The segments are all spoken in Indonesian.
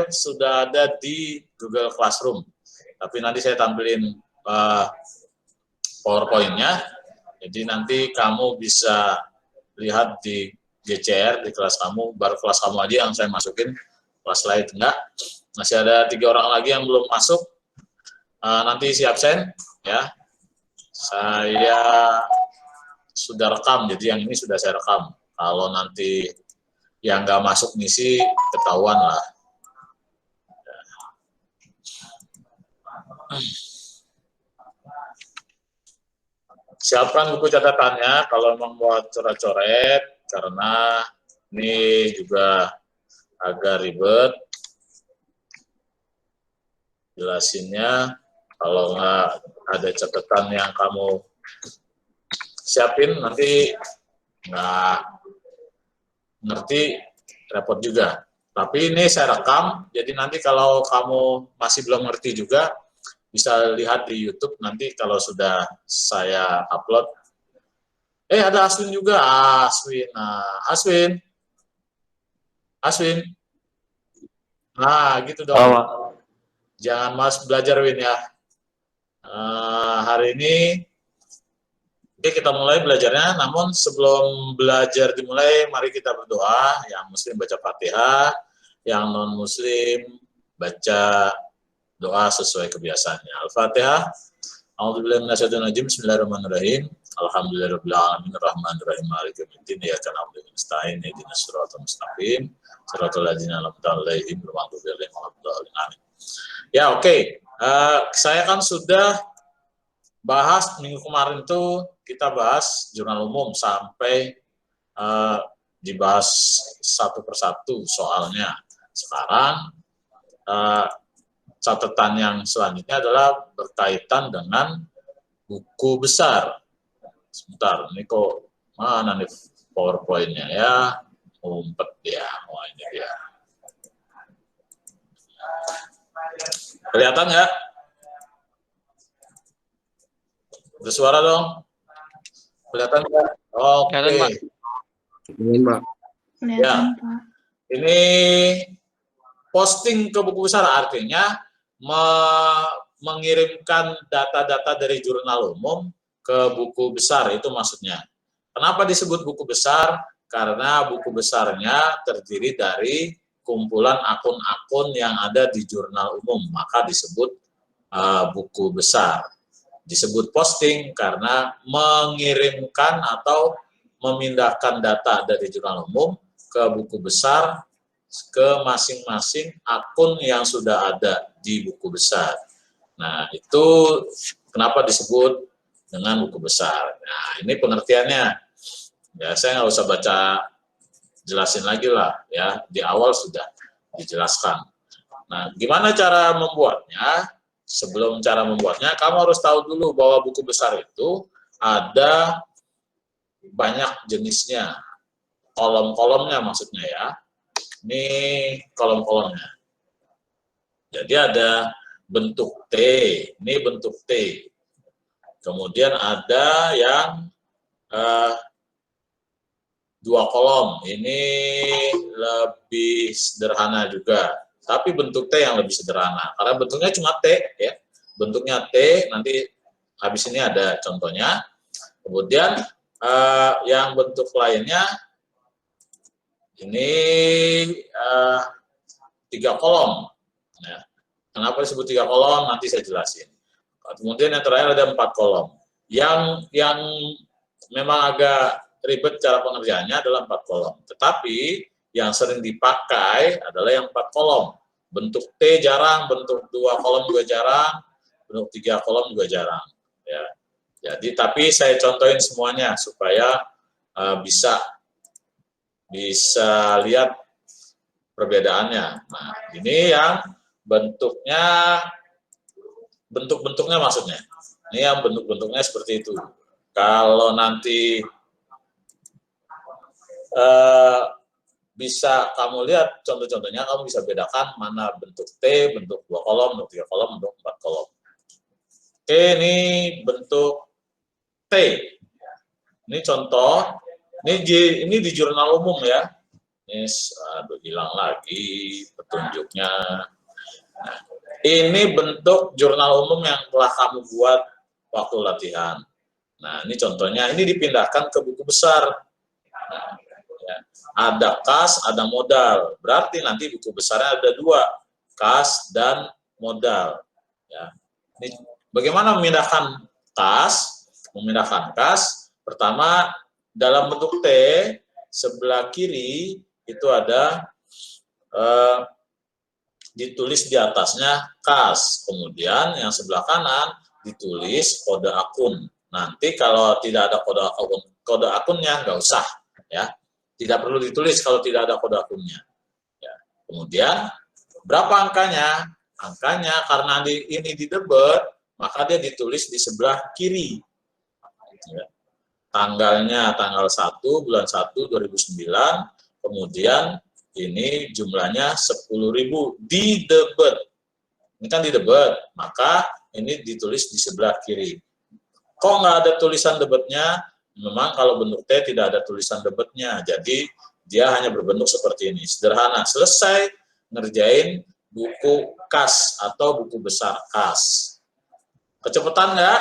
sudah ada di Google Classroom, tapi nanti saya tampilin PowerPoint-nya, jadi nanti kamu bisa lihat di GCR di kelas kamu, baru kelas kamu aja yang saya masukin, kelas lain enggak. Masih ada 3 orang lagi yang belum masuk, nanti isi absen ya. Saya sudah rekam, jadi yang ini sudah saya rekam. Kalau nanti yang nggak masuk ngisi, ketahuan lah. Siapkan buku catatannya kalau memang buat coret-coret, karena ini juga agak ribet jelasinnya. Kalau nggak ada catatan yang kamu siapin, nanti nggak ngerti, repot juga. Tapi ini saya rekam, jadi nanti kalau kamu masih belum ngerti juga, bisa lihat di YouTube nanti kalau sudah saya upload. Ada Aswin juga, Aswin. Nah, Aswin. Nah, gitu dong. Jangan mas belajar, Win ya. Hari ini, oke, kita mulai belajarnya. Namun sebelum belajar dimulai, mari kita berdoa. Yang Muslim baca Fatihah, yang non Muslim baca doa sesuai kebiasaannya. Al-Fatihah. A'udzubillahi minasyaitonirrajim. Bismillahirrahmanirrahim. Alhamdulillahirabbil alamin arrahmanirrahim maliki yaumiddin iyyaka na'budu wa nasta'in ihdinas siratal mustaqim siratal ladzina an'amta 'alaihim ghairil maghdubi 'alaihim waladdallin. Ya, oke. Saya kan sudah bahas minggu kemarin itu, kita bahas jurnal umum sampai dibahas satu persatu soalnya. Sekarang catatan yang selanjutnya adalah berkaitan dengan buku besar. Sebentar, ini kok mana nih PowerPoint-nya ya? Ngumpet ya, ini dia. Kelihatan nggak? Bersuara dong? Kelihatan nggak? Oke. Ya, ini posting ke buku besar artinya mengirimkan data-data dari jurnal umum ke buku besar, itu maksudnya. Kenapa disebut buku besar? Karena buku besarnya terdiri dari kumpulan akun-akun yang ada di jurnal umum, maka disebut buku besar. Disebut posting karena mengirimkan atau memindahkan data dari jurnal umum ke buku besar, ke masing-masing akun yang sudah ada di buku besar. Nah, itu kenapa disebut dengan buku besar. Nah, ini pengertiannya. Ya, saya nggak usah baca, jelasin lagi lah ya, di awal sudah dijelaskan. Nah, gimana cara membuatnya? Sebelum cara membuatnya, kamu harus tahu dulu bahwa buku besar itu ada banyak jenisnya, kolom-kolomnya maksudnya ya. Ini kolom-kolomnya. Jadi ada bentuk T, ini bentuk T. Kemudian ada yang 2 kolom, ini lebih sederhana juga. Tapi bentuk T yang lebih sederhana, karena bentuknya cuma T ya. Bentuknya T, nanti habis ini ada contohnya. Kemudian yang bentuk lainnya, ini 3 kolom. Ya. Kenapa disebut 3 kolom? Nanti saya jelasin. Kemudian yang terakhir ada 4 kolom. Yang memang agak ribet cara pengerjaannya adalah 4 kolom. Tetapi yang sering dipakai adalah yang 4 kolom. Bentuk T jarang, bentuk 2 kolom juga jarang, bentuk 3 kolom juga jarang. Ya. Jadi, tapi saya contohin semuanya supaya bisa lihat perbedaannya. Nah, ini yang bentuk-bentuknya maksudnya. Ini yang bentuk-bentuknya seperti itu. Kalau nanti bisa kamu lihat contoh-contohnya, kamu bisa bedakan mana bentuk T, bentuk 2 kolom, bentuk 3 kolom, bentuk 4 kolom. Oke, ini bentuk T. Ini contoh, ini di jurnal umum ya. Ini aduh, hilang lagi petunjuknya. Nah, ini bentuk jurnal umum yang telah kamu buat waktu latihan. Nah, ini contohnya, ini dipindahkan ke buku besar. Nah, ya. Ada kas, ada modal. Berarti nanti buku besarnya ada dua, kas dan modal. Ya. Ini bagaimana memindahkan kas? Memindahkan kas, pertama dalam bentuk T, sebelah kiri itu ada ditulis di atasnya kas, kemudian yang sebelah kanan ditulis kode akun. Nanti kalau tidak ada kode akunnya nggak usah, ya, tidak perlu ditulis kalau tidak ada kode akunnya. Ya. Kemudian berapa angkanya? Angkanya karena ini di debit, maka dia ditulis di sebelah kiri. Ya. Tanggalnya tanggal 1 bulan 1 2009, kemudian ini jumlahnya 10.000 di debit. Ini kan di debit, maka ini ditulis di sebelah kiri. Kok nggak ada tulisan debitnya? Memang kalau bentuk T tidak ada tulisan debitnya, jadi dia hanya berbentuk seperti ini. Sederhana, selesai ngerjain buku kas atau buku besar kas. Kecepatan nggak?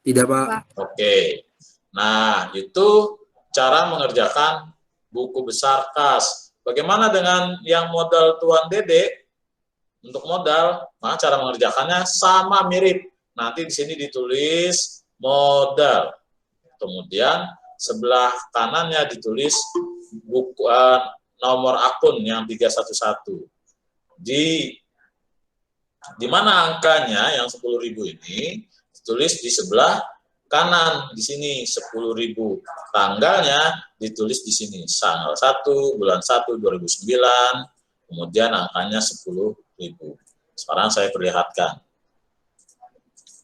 Tidak, Pak. Oke. Nah, itu cara mengerjakan buku besar kas. Bagaimana dengan yang modal Tuan Dede? Untuk modal, nah cara mengerjakannya sama mirip. Nanti di sini ditulis modal. Kemudian sebelah kanannya ditulis buku, nomor akun yang 311. Di mana angkanya yang 10.000 ini ditulis di sebelah kanan di sini 10.000. Tanggalnya ditulis di sini tanggal 1 bulan 1 2009. Kemudian angkanya 10.000. Sekarang saya perlihatkan.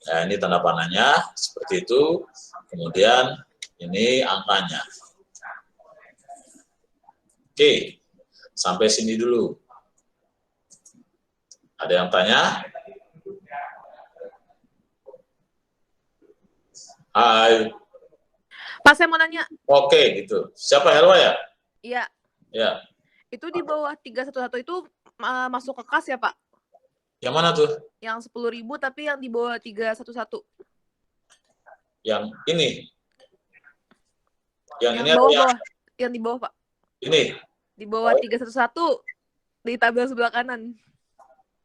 Nah, ini tanda panahnya seperti itu. Kemudian ini angkanya. Oke, sampai sini dulu. Ada yang tanya? Hai. Pak, saya mau nanya. Oke, gitu. Siapa, Helwa ya? Iya. Ya. Itu di bawah 311 itu masuk ke kas ya, Pak? Yang mana tuh? Yang 10.000 tapi yang di bawah 311. Yang ini. Yang ini bawah, atau yang yang di bawah, Pak? Ini. Di bawah 311 di tabel sebelah kanan.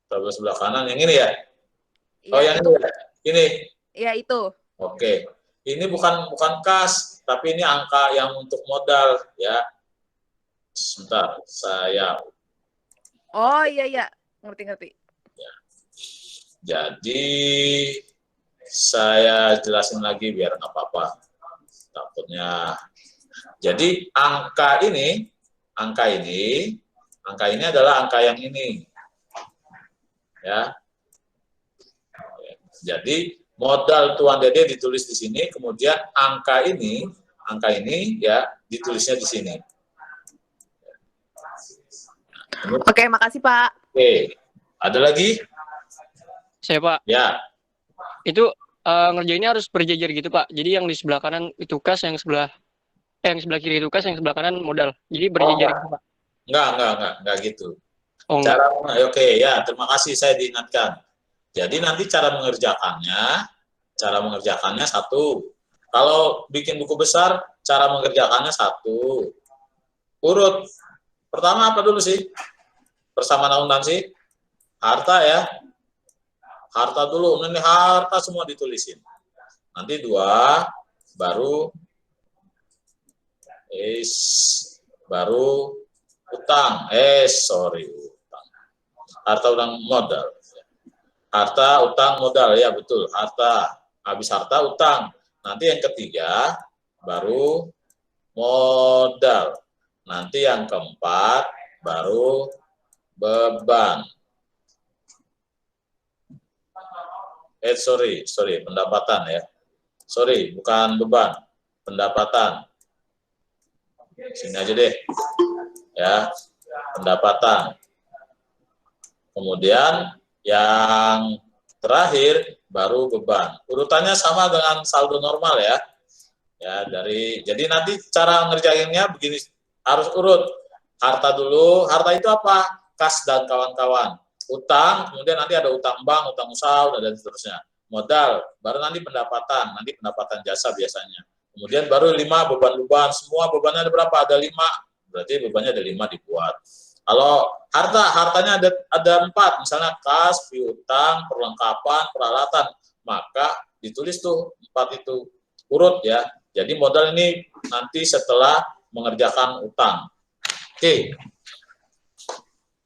Tabel sebelah kanan yang ini ya? Ya, Oh, yang itu. ini ya? Ini. Ya, itu. Oke. Ini bukan kas, tapi ini angka yang untuk modal ya. Sebentar, saya. Oh, iya. Ngerti. Ya. Jadi saya jelasin lagi biar nggak apa-apa. Takutnya. Jadi angka ini adalah angka yang ini. Ya. Jadi modal Tuan Dede ditulis di sini, kemudian angka ini ya ditulisnya di sini. Oke, makasih Pak. Oke, ada lagi? Saya Pak. Ya. Itu ngerjainnya harus berjejer gitu Pak. Jadi yang di sebelah kanan itu kas, yang sebelah kiri itu kas, yang sebelah kanan modal. Jadi berjejer gitu Pak. Enggak gitu. Oh, Oke, ya, terima kasih saya diingatkan. Jadi nanti cara mengerjakannya satu. Kalau bikin buku besar, cara mengerjakannya satu. Urut. Pertama apa dulu sih? Persamaan akuntansi? Harta ya. Harta dulu. Ini harta semua ditulisin. Nanti 2, baru utang. Utang. Harta, utang, modal. Harta, utang, modal, ya betul. Harta, habis harta, utang. Nanti yang ketiga, baru modal. Nanti yang keempat, baru beban. Pendapatan ya. Bukan beban, pendapatan. Sini aja deh. Ya, pendapatan. Kemudian yang terakhir baru beban. Urutannya sama dengan saldo normal ya. Ya, jadi nanti cara ngerjainnya begini, harus urut. Harta dulu, harta itu apa? Kas dan kawan-kawan. Utang, kemudian nanti ada utang bank, utang usaha, dan seterusnya. Modal, baru nanti pendapatan jasa biasanya. Kemudian baru 5 beban-beban, semua bebannya ada berapa? Ada 5, berarti bebannya ada 5 dibuat. Kalau hartanya ada 4, misalnya kas, piutang, perlengkapan, peralatan, maka ditulis tuh 4 itu, urut ya. Jadi modal ini nanti setelah mengerjakan utang. Oke,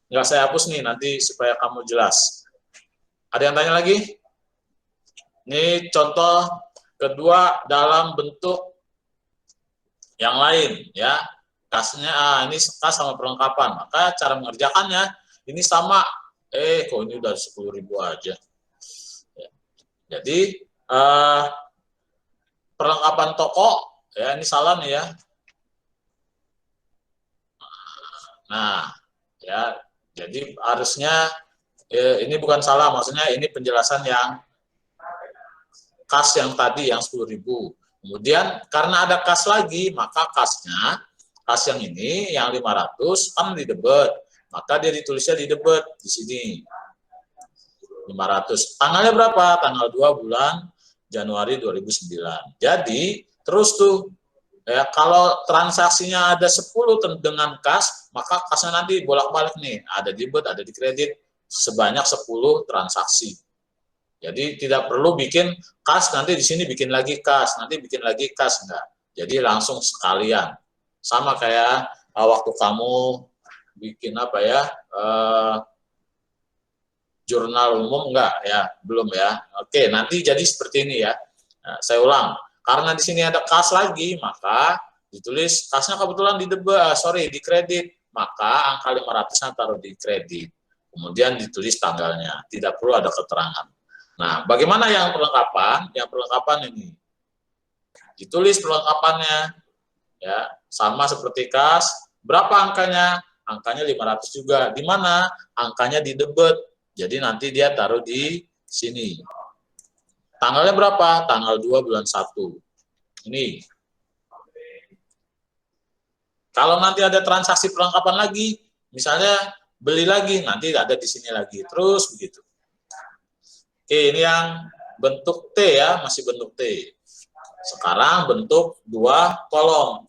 nggak saya hapus nih nanti supaya kamu jelas. Ada yang tanya lagi? Ini contoh kedua dalam bentuk yang lain ya. Kasnya, ini kas sama perlengkapan. Maka cara mengerjakannya ini sama. Kok ini udah 10.000 aja. Ya. Jadi perlengkapan toko ya, ini salah nih ya. Nah, ya, jadi harusnya ini bukan salah, maksudnya ini penjelasan yang kas yang tadi yang 10.000. Kemudian karena ada kas lagi, maka kas yang ini yang 500 kan di debit, maka dia ditulisnya di debit di sini. 500. Tanggalnya berapa? Tanggal 2 bulan Januari 2009. Jadi terus tuh ya, kalau transaksinya ada 10 dengan kas, maka kasnya nanti bolak-balik nih, ada di debit, ada di kredit, sebanyak 10 transaksi. Jadi tidak perlu bikin kas, nanti di sini bikin lagi kas, nanti bikin lagi kas, enggak. Jadi langsung sekalian. Sama kayak waktu kamu bikin apa ya, jurnal umum enggak ya, belum ya. Oke, nanti jadi seperti ini ya. Nah, saya ulang. Karena di sini ada kas lagi, maka ditulis kasnya kebetulan di kredit, maka angka 500-nya taruh di kredit. Kemudian ditulis tanggalnya, tidak perlu ada keterangan. Nah, bagaimana yang perlengkapan? Yang perlengkapan ini ditulis perlengkapannya, ya sama seperti kas. Berapa angkanya? Angkanya 500 juga. Di mana? Angkanya di debit. Jadi nanti dia taruh di sini. Tanggalnya berapa? Tanggal 2 bulan 1. Ini. Kalau nanti ada transaksi perlengkapan lagi, misalnya beli lagi, nanti ada di sini lagi. Terus begitu. Oke, ini yang bentuk T ya, masih bentuk T. Sekarang bentuk 2 kolom.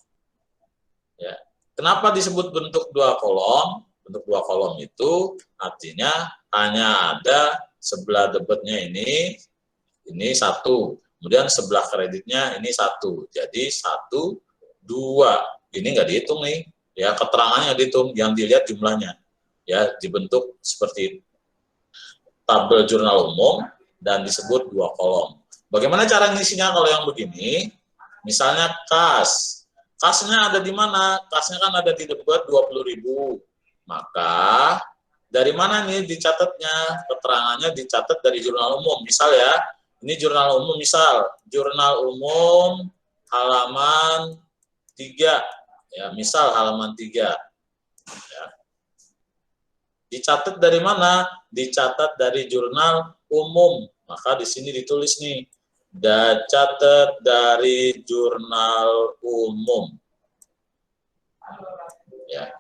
Ya. Kenapa disebut bentuk 2 kolom? Bentuk 2 kolom itu artinya hanya ada sebelah debitnya ini 1. Kemudian sebelah kreditnya ini 1. Jadi 1, 2. Ini nggak dihitung nih. Ya, keterangannya dihitung, yang dilihat jumlahnya. Ya, dibentuk seperti tabel jurnal umum dan disebut 2 kolom. Bagaimana cara ngisinya kalau yang begini? Misalnya kas. Kasnya ada di mana? Kasnya kan ada di debit 20.000. Maka dari mana nih dicatatnya? Keterangannya dicatat dari jurnal umum. Misal ya, ini jurnal umum, misal jurnal umum halaman 3. Ya, misal halaman 3. Ya. Dicatat dari mana? Dicatat dari jurnal umum. Maka di sini ditulis nih, dicatat dari jurnal umum. Ya.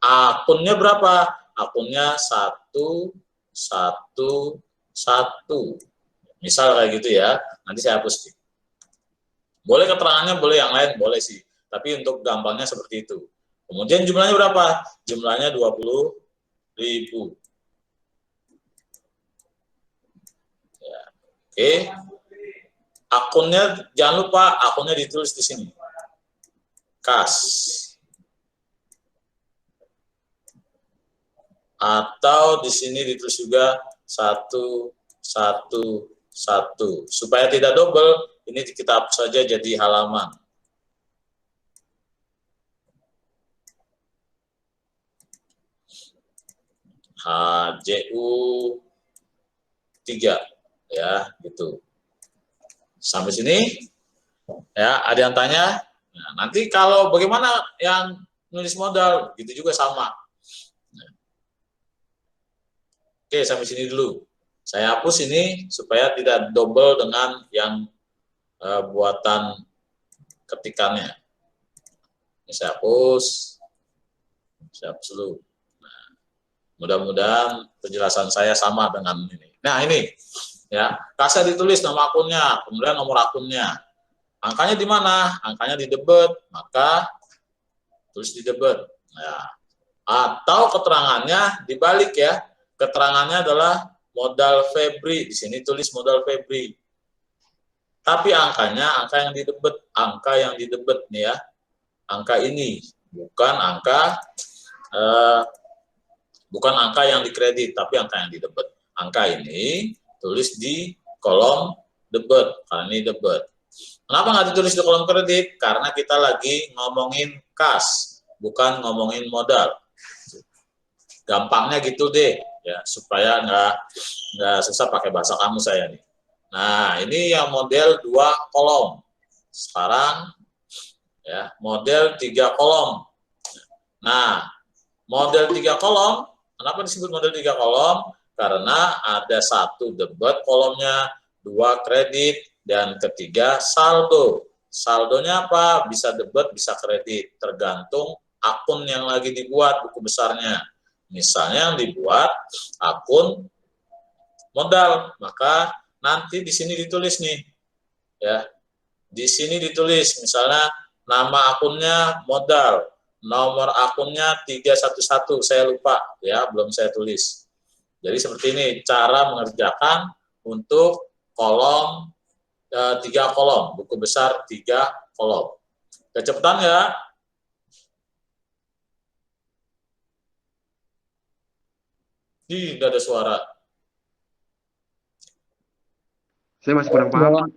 Akunnya berapa? Akunnya 1, 1, 1. Misal kayak gitu ya. Nanti saya hapus. Boleh keterangannya, boleh yang lain, boleh sih. Tapi untuk gampangnya seperti itu. Kemudian jumlahnya berapa? Jumlahnya 20.000. Ya. Oke. Akunnya, jangan lupa akunnya ditulis di sini. Kas. Atau di sini ditulis juga 1, 1, 1. Supaya tidak double, ini kita hapus saja jadi halaman. HJU 3 ya, gitu. Sampai sini ya, ada yang tanya? Nah, nanti kalau bagaimana yang nulis modal, gitu juga sama. Oke, sampai sini dulu. Saya hapus ini supaya tidak double dengan yang buatan ketikannya. Ini saya hapus dulu. Nah, mudah-mudahan penjelasan saya sama dengan ini. Nah ini, ya, kasih ditulis nama akunnya, kemudian nomor akunnya. Angkanya di mana? Angkanya di debit, maka tulis di debit. Nah, atau keterangannya dibalik ya. Keterangannya adalah modal Febri. Di sini tulis modal Febri. Tapi angkanya angka yang di debit nih ya. Angka ini bukan angka yang dikredit, tapi angka yang di debit. Angka ini tulis di kolom debit, karena ini debit. Kenapa nggak ditulis di kolom kredit? Karena kita lagi ngomongin kas, bukan ngomongin modal. Gampangnya gitu deh, ya supaya nggak susah pakai bahasa kamu saya nih. Nah, ini yang model 2 kolom. Sekarang ya, model 3 kolom. Nah, model 3 kolom, kenapa disebut model 3 kolom? Karena ada 1 debit kolomnya, 2 kredit, dan ketiga saldo. Saldonya apa? Bisa debit, bisa kredit, tergantung akun yang lagi dibuat, buku besarnya. Misalnya yang dibuat akun modal, maka nanti di sini ditulis nih, ya. Di sini ditulis, misalnya nama akunnya modal, nomor akunnya 311, saya lupa, ya, belum saya tulis. Jadi seperti ini cara mengerjakan untuk kolom 3 kolom, buku besar 3 kolom. Kecepatan ya? Tidak ada suara. Saya masih kurang paham, Pak.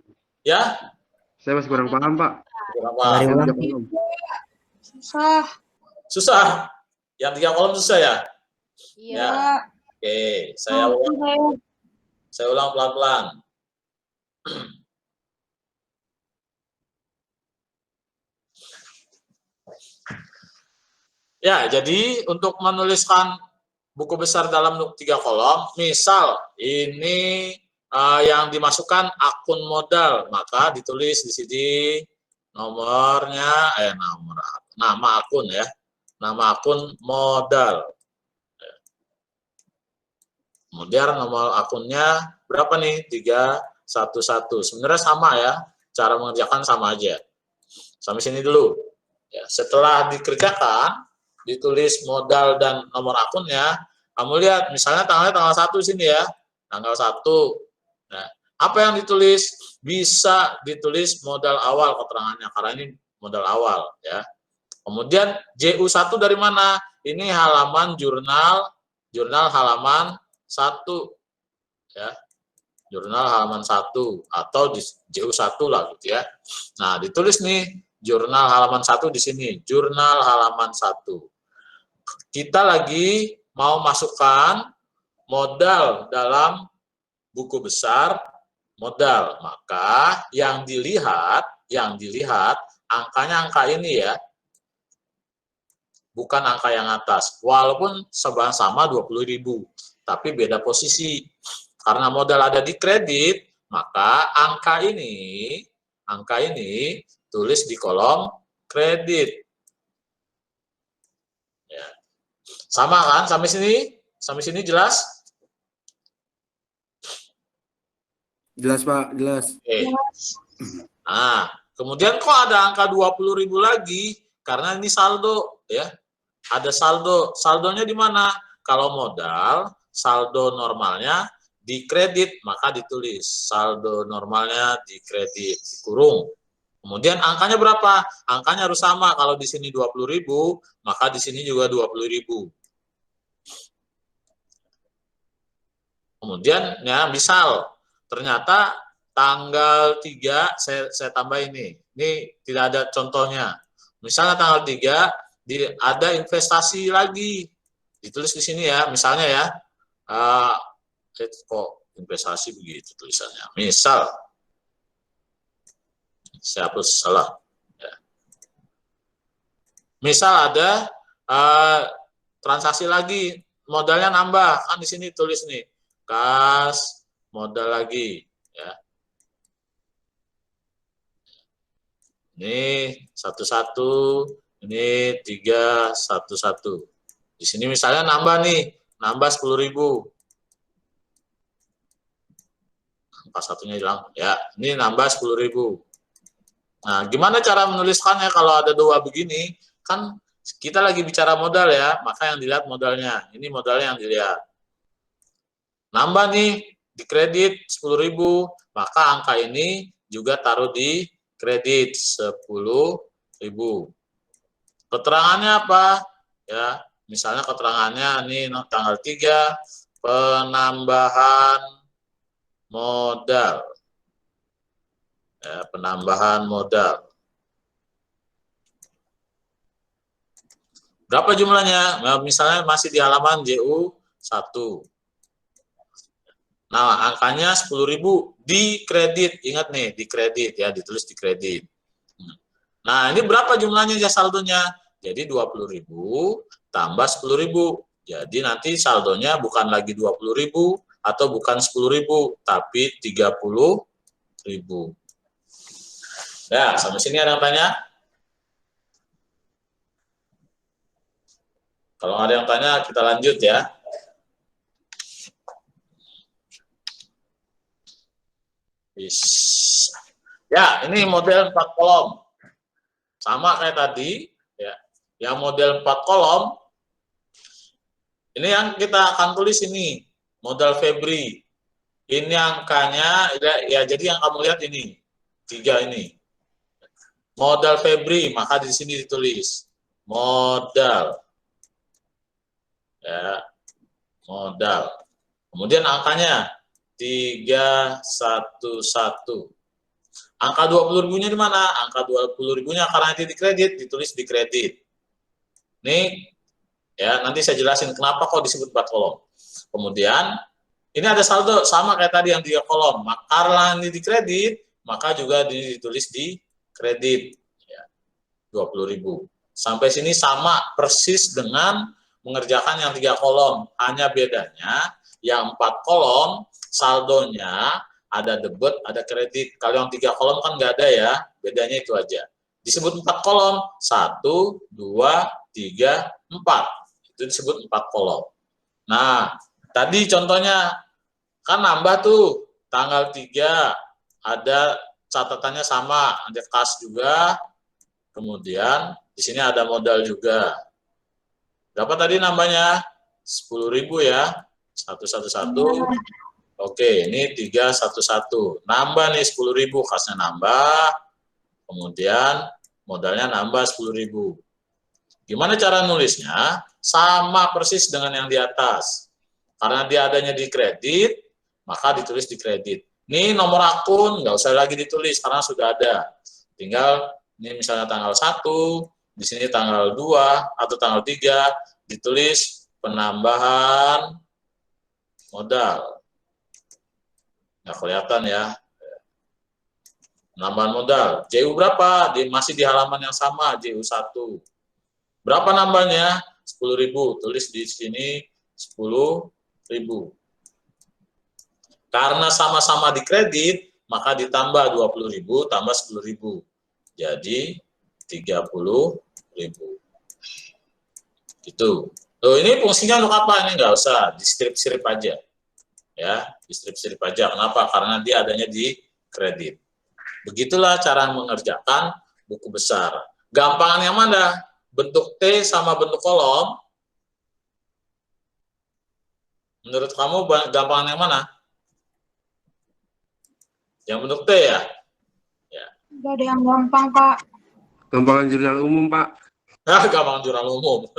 Ya? Saya masih kurang paham, Pak. Berapa? Susah. Susah. Yang 3 kolom susah ya? Iya. Ya. Oke, saya ulang pelan-pelan. Ya, jadi untuk menuliskan buku besar dalam 3 kolom, misal ini yang dimasukkan akun modal, maka ditulis di sini nomornya, nama akun ya, nama akun modal. Kemudian nomor akunnya berapa nih? 311. Sebenarnya sama ya, cara mengerjakan sama aja. Sampai sini dulu. Ya, setelah dikerjakan, ditulis modal dan nomor akunnya, kamu lihat misalnya tanggal 1 sini ya, tanggal 1. Nah, apa yang ditulis? Bisa ditulis modal awal keterangannya, karena ini modal awal ya. Kemudian JU1 dari mana? Ini halaman jurnal halaman 1 ya. Jurnal halaman 1 atau di JU1 lah gitu ya. Nah, ditulis nih jurnal halaman 1 di sini, jurnal halaman 1. Kita lagi mau masukkan modal dalam buku besar modal, maka yang dilihat angkanya angka ini ya, bukan angka yang atas, walaupun sama 20.000, tapi beda posisi. Karena modal ada di kredit, maka angka ini tulis di kolom kredit. Ya. Sama kan? Sampai sini jelas? Jelas, Pak, jelas. Oke. Nah, kemudian kok ada angka 20.000 lagi? Karena ini saldo, ya. Ada saldo. Saldonya di mana? Kalau modal, saldo normalnya di kredit, maka ditulis saldo normalnya di kredit, dikurung. Kemudian angkanya berapa? Angkanya harus sama. Kalau di sini 20.000, maka di sini juga 20.000. Kemudian ya misal ternyata tanggal 3 saya tambah ini. Ini tidak ada contohnya. Misalnya tanggal 3 ada investasi lagi. Ditulis di sini ya, misalnya ya. Kok investasi begitu tulisannya. Misal saya hapus salah. Ya. Misal ada transaksi lagi, modalnya nambah, kan di sini tulis nih, kas modal lagi, ya. Ini 11, ini 311. Di sini misalnya nambah nih, nambah 10.000. Angka satunya hilang. Ya, ini nambah 10.000. Nah, gimana cara menuliskannya kalau ada dua begini? Kan kita lagi bicara modal ya, maka yang dilihat modalnya. Ini modalnya yang dilihat. Nambah nih, di kredit 10.000, maka angka ini juga taruh di kredit 10.000. Keterangannya apa? Ya, misalnya keterangannya ini tanggal 3, penambahan modal. Ya, penambahan modal. Berapa jumlahnya? Nah, misalnya masih di halaman JU 1. Nah, angkanya 10.000 di kredit. Ingat nih, di kredit ya, ditulis di kredit. Nah, ini berapa jumlahnya ya saldonya? Jadi 20.000 tambah 10.000. Jadi nanti saldonya bukan lagi 20.000 atau bukan 10.000, tapi 30.000. Ya, sampai sini ada yang tanya? Kalau ada yang tanya, kita lanjut ya. Ya, ini model 4 kolom. Sama kayak tadi, ya. Yang model 4 kolom, ini yang kita akan tulis ini, modal Febri. Ini angkanya, ya jadi yang kamu lihat ini, 3 ini. Modal Febri, maka di sini ditulis modal. Ya, modal. Kemudian angkanya 311. Angka 20.000-nya di mana? Angka 20.000-nya karena itu di kredit, ditulis di kredit. Ini ya, nanti saya jelasin kenapa kok disebut 4 kolom. Kemudian ini ada saldo sama kayak tadi yang 3 kolom. Karena ini di kredit, maka juga ditulis di kredit. Ya, 20.000. Sampai sini sama persis dengan mengerjakan yang 3 kolom. Hanya bedanya yang 4 kolom saldonya ada debit, ada kredit. Kalau yang 3 kolom kan nggak ada ya, bedanya itu aja. Disebut 4 kolom, 1, 2, 3, 4. Itu disebut 4 kolom. Nah, tadi contohnya, kan nambah tuh, tanggal 3, ada catatannya sama, ada kas juga, kemudian di sini ada modal juga. Berapa tadi nambahnya? 10.000 ya, 111. Oke, ini 311. Nambah nih 10.000, kasnya nambah, kemudian modalnya nambah 10.000. Gimana cara nulisnya? Sama persis dengan yang di atas. Karena dia adanya di kredit, maka ditulis di kredit. Ini nomor akun, nggak usah lagi ditulis karena sudah ada. Tinggal, ini misalnya tanggal 1, di sini tanggal 2, atau tanggal 3, ditulis penambahan modal. Nggak kelihatan ya. Penambahan modal. JU berapa? Masih di halaman yang sama, JU 1. Berapa nambahnya? 10.000. Tulis di sini 10.000. Karena sama-sama di kredit, maka ditambah 20.000 tambah 10.000. Jadi 30.000. Gitu. Tuh, ini fungsinya untuk apa? Ini nggak usah, di strip-strip aja. Ya, di strip-strip aja. Kenapa? Karena dia adanya di kredit. Begitulah cara mengerjakan buku besar. Gampangan yang mana? Bentuk T sama bentuk kolom. Menurut kamu gampangan yang mana? Yang bentuk T ya? Ya. Nggak ada yang gampang, Pak. Gampangan jurnal umum, Pak. Gampangan jurnal umum.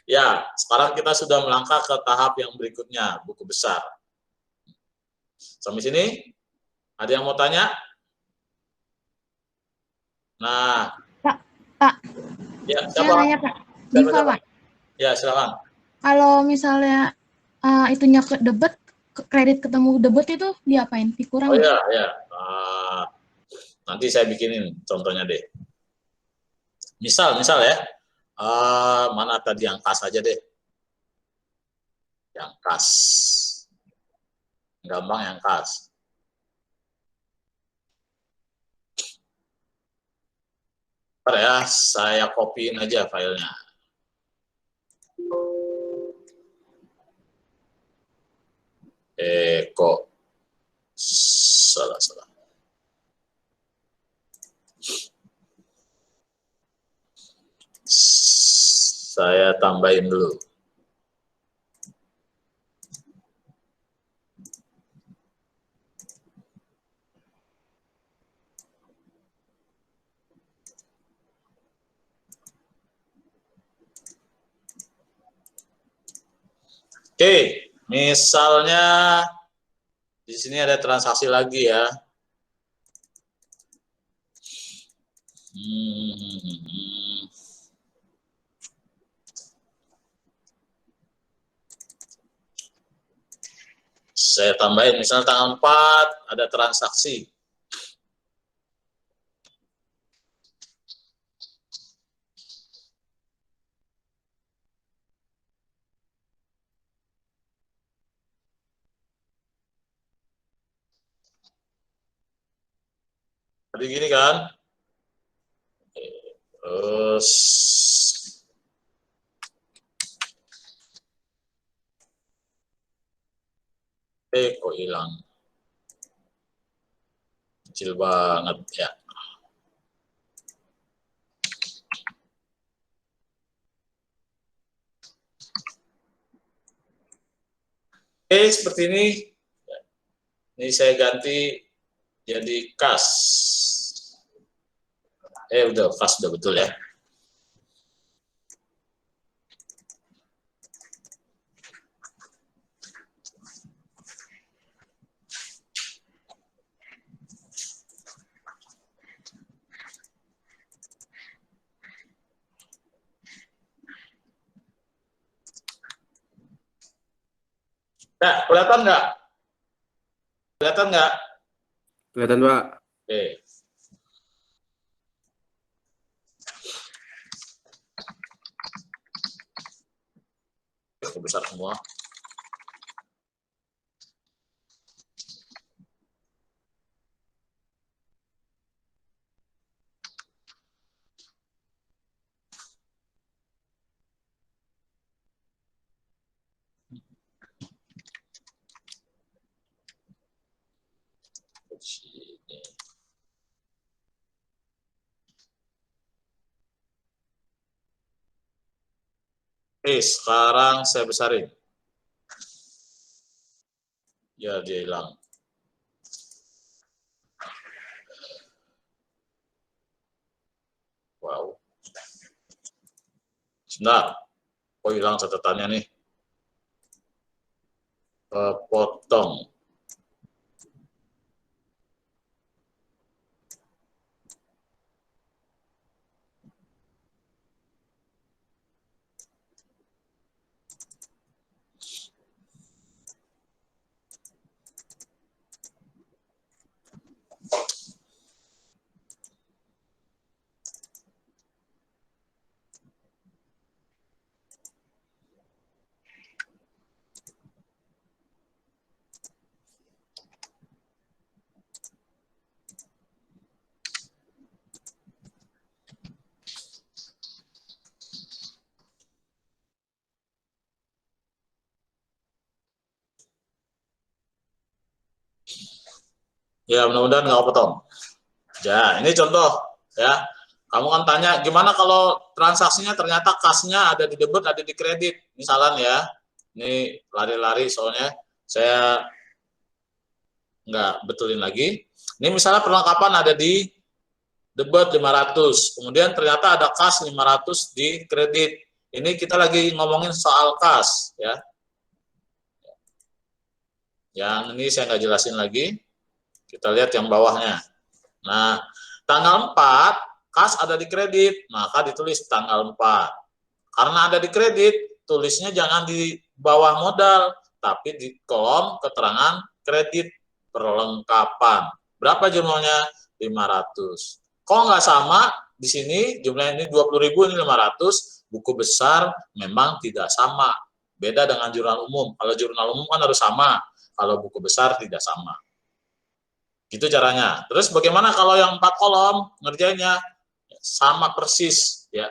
Ya, sekarang kita sudah melangkah ke tahap yang berikutnya, buku besar. Sampai sini? Ada yang mau tanya? Nah. Pak. Ya, Saya nanya, Pak. Diva, Pak. Ya, silakan. Kalau misalnya itunya ke debit, kredit ketemu debit itu diapain? Dikurang? Oh ya, ya. Nanti saya bikinin contohnya deh. Misal ya. Mana tadi yang kas aja deh. Yang kas. Gampang yang kas. Bentar ya, saya copyin aja filenya. Kok salah. Saya tambahin dulu. Oke, misalnya di sini ada transaksi lagi ya. Saya tambahin, misalnya tanggal 4 ada transaksi. Tadi gini kan. Terus kok hilang. Kecil banget ya. Seperti ini. Ini saya ganti jadi kas. Udah kas udah betul ya. Nah, kelihatan nggak? Kelihatan nggak? Kelihatan, Pak. Oke. Besar semua. Sini. Sekarang saya besarin. Ya, dia hilang. Wow. Sebentar. Kok hilang catatannya nih? Potong. Ya, mudah-mudahan nggak potong. Ya, ini contoh ya. Kamu kan tanya, gimana kalau transaksinya ternyata kasnya ada di debit, ada di kredit. Misalnya ya, ini lari-lari soalnya saya nggak betulin lagi. Ini misalnya perlengkapan ada di debit 500, kemudian ternyata ada kas 500 di kredit. Ini kita lagi ngomongin soal kas ya. Yang ini saya nggak jelasin lagi. Kita lihat yang bawahnya. Nah, tanggal 4, kas ada di kredit, maka ditulis tanggal 4. Karena ada di kredit, tulisnya jangan di bawah modal, tapi di kolom keterangan kredit perlengkapan. Berapa jumlahnya? 500. Kok nggak sama? Di sini jumlahnya ini 20.000, ini 500. Buku besar memang tidak sama. Beda dengan jurnal umum. Kalau jurnal umum kan harus sama. Kalau buku besar tidak sama. Gitu caranya. Terus bagaimana kalau yang 4 kolom ngerjainnya? sama persis ya.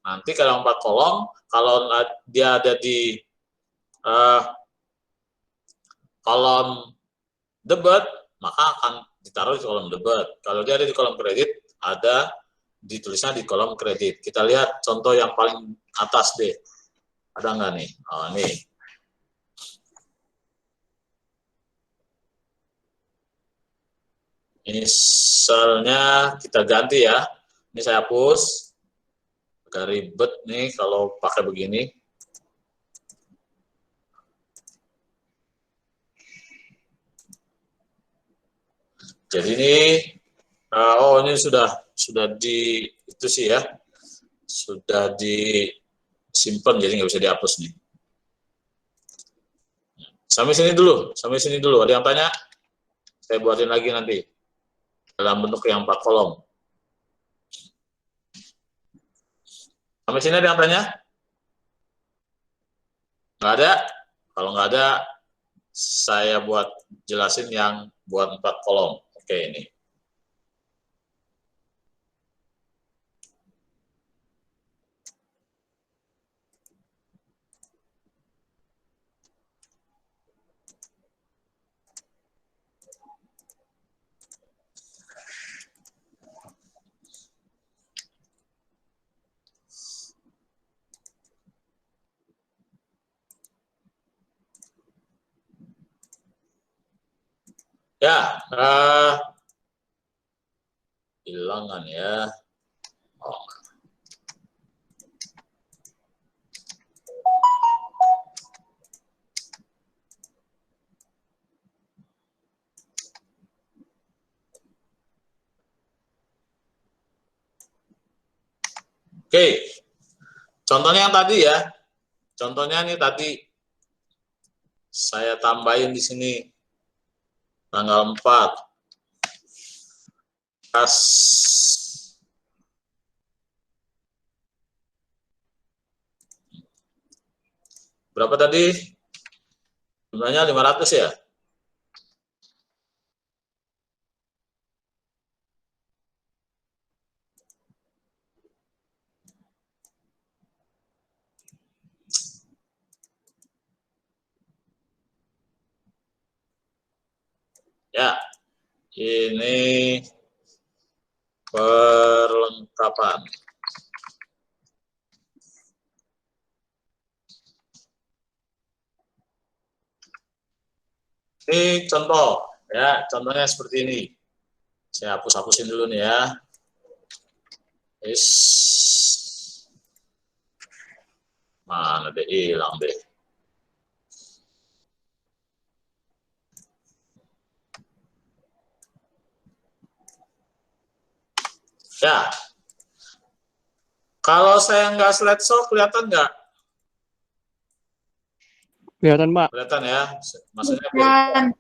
Nanti kalau 4 kolom, kalau dia ada di kolom debit, maka akan ditaruh di kolom debit. Kalau dia ada di kolom kredit, ada ditulisnya di kolom kredit. Kita lihat contoh yang paling atas deh. Ada nggak nih? Oh, nih. Misalnya kita ganti ya. Ini saya hapus. Agak ribet nih kalau pakai begini. Jadi ini, oh ini sudah di itu sih ya, sudah disimpan, jadi nggak bisa dihapus nih. Sampai sini dulu. Ada yang tanya? Saya buatin lagi nanti dalam bentuk yang 4 kolom. Sampai sini ada yang tanya? Nggak ada? Kalau nggak ada, saya buat jelasin yang buat 4 kolom. Oke, ini. Ya, hilangan ya. Oh. Oke, contohnya yang tadi ya. Contohnya ini tadi saya tambahin di sini tanggal 4. Kas berapa tadi? Jumlahnya 500 ya? Ya, ini perlengkapan. Ini contoh, ya, contohnya seperti ini. Saya hapus-hapusin dulu nih ya. Mana deh, hilang deh. Ya, kalau saya nggak slideshow, kelihatan nggak? Kelihatan, Pak. Kelihatan ya, maksudnya biar,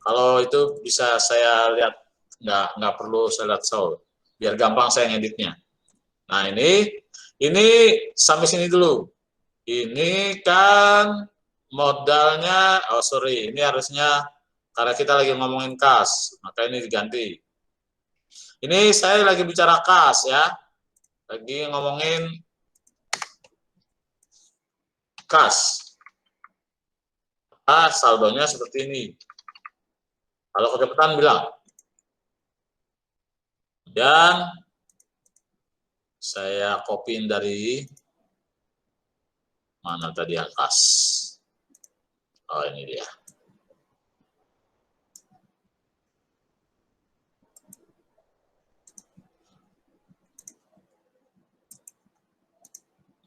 kalau itu bisa saya lihat, nggak perlu saya lihat show, biar gampang saya ngeditnya. Nah ini sampai sini dulu. Ini kan modalnya, oh sorry, ini harusnya karena kita lagi ngomongin kas, maka ini diganti. Ini saya lagi bicara kas ya, lagi ngomongin kas. Saldonya seperti ini. Kalau kecepatan bilang. Dan saya copyin dari mana tadi yang kas. Oh ini dia.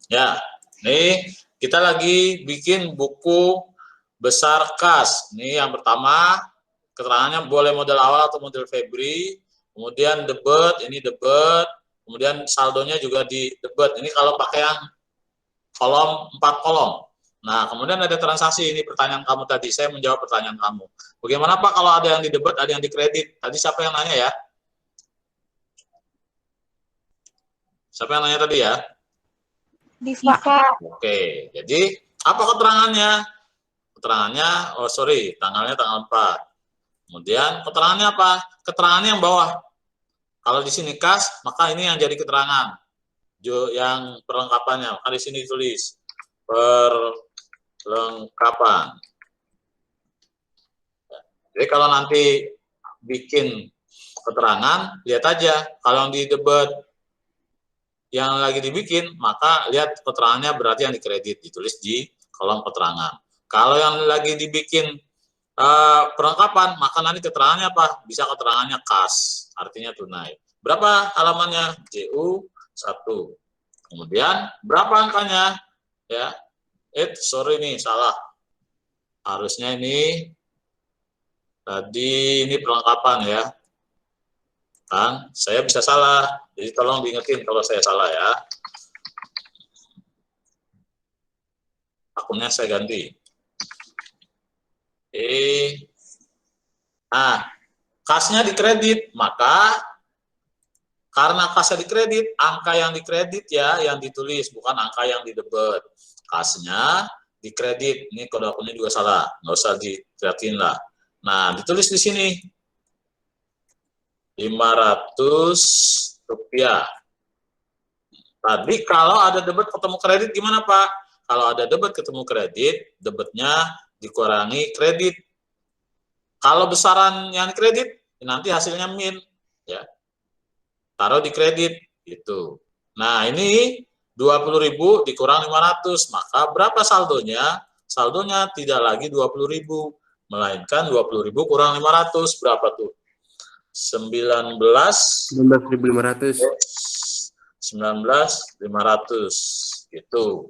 Ya, nih kita lagi bikin buku besar kas. Ini yang pertama, keterangannya boleh model awal atau model Febri. Kemudian debit, ini debit. Kemudian saldonya juga di debit. Ini kalau pakai yang kolom 4 kolom. Nah, kemudian ada transaksi. Ini pertanyaan kamu tadi. Saya menjawab pertanyaan kamu. Bagaimana Pak kalau ada yang di debit, ada yang di kredit? Tadi siapa yang nanya ya? Siapa yang nanya tadi ya? Diva. Oke, jadi apa keterangannya? Keterangannya, oh sorry, tanggalnya tanggal 4. Kemudian keterangannya apa? Keterangannya yang bawah. Kalau di sini kas, maka ini yang jadi keterangan. Yang perlengkapannya, maka di sini tulis perlengkapan. Jadi kalau nanti bikin keterangan, lihat aja. Kalau yang di debat yang lagi dibikin, maka lihat keterangannya berarti yang dikredit, ditulis di kolom keterangan. Kalau yang lagi dibikin perlengkapan, maka nanti keterangannya apa? Bisa keterangannya kas, artinya tunai. Berapa halamannya? JU 1. Kemudian berapa angkanya? Ya, sorry nih salah. Harusnya ini tadi ini perlengkapan ya. Kan, saya bisa salah. Jadi tolong diingetin kalau saya salah ya. Akunnya saya ganti. Nah, kasnya dikredit, maka karena kasnya dikredit, angka yang dikredit ya, yang ditulis, bukan angka yang didebet. Kasnya dikredit, ini kode akunnya juga salah, nggak usah dilihatin lah. Nah, ditulis di sini, 500 rupiah. Tadi kalau ada debet ketemu kredit gimana Pak? Kalau ada debet ketemu kredit, debetnya dikurangi kredit. Kalau besaran yang kredit, nanti hasilnya min, ya. Taruh di kredit, gitu. Nah, ini 20.000 dikurang 500, maka berapa saldonya? Saldonya tidak lagi 20.000, melainkan 20.000 kurang 500, berapa tuh? 19.500. 19.500, gitu.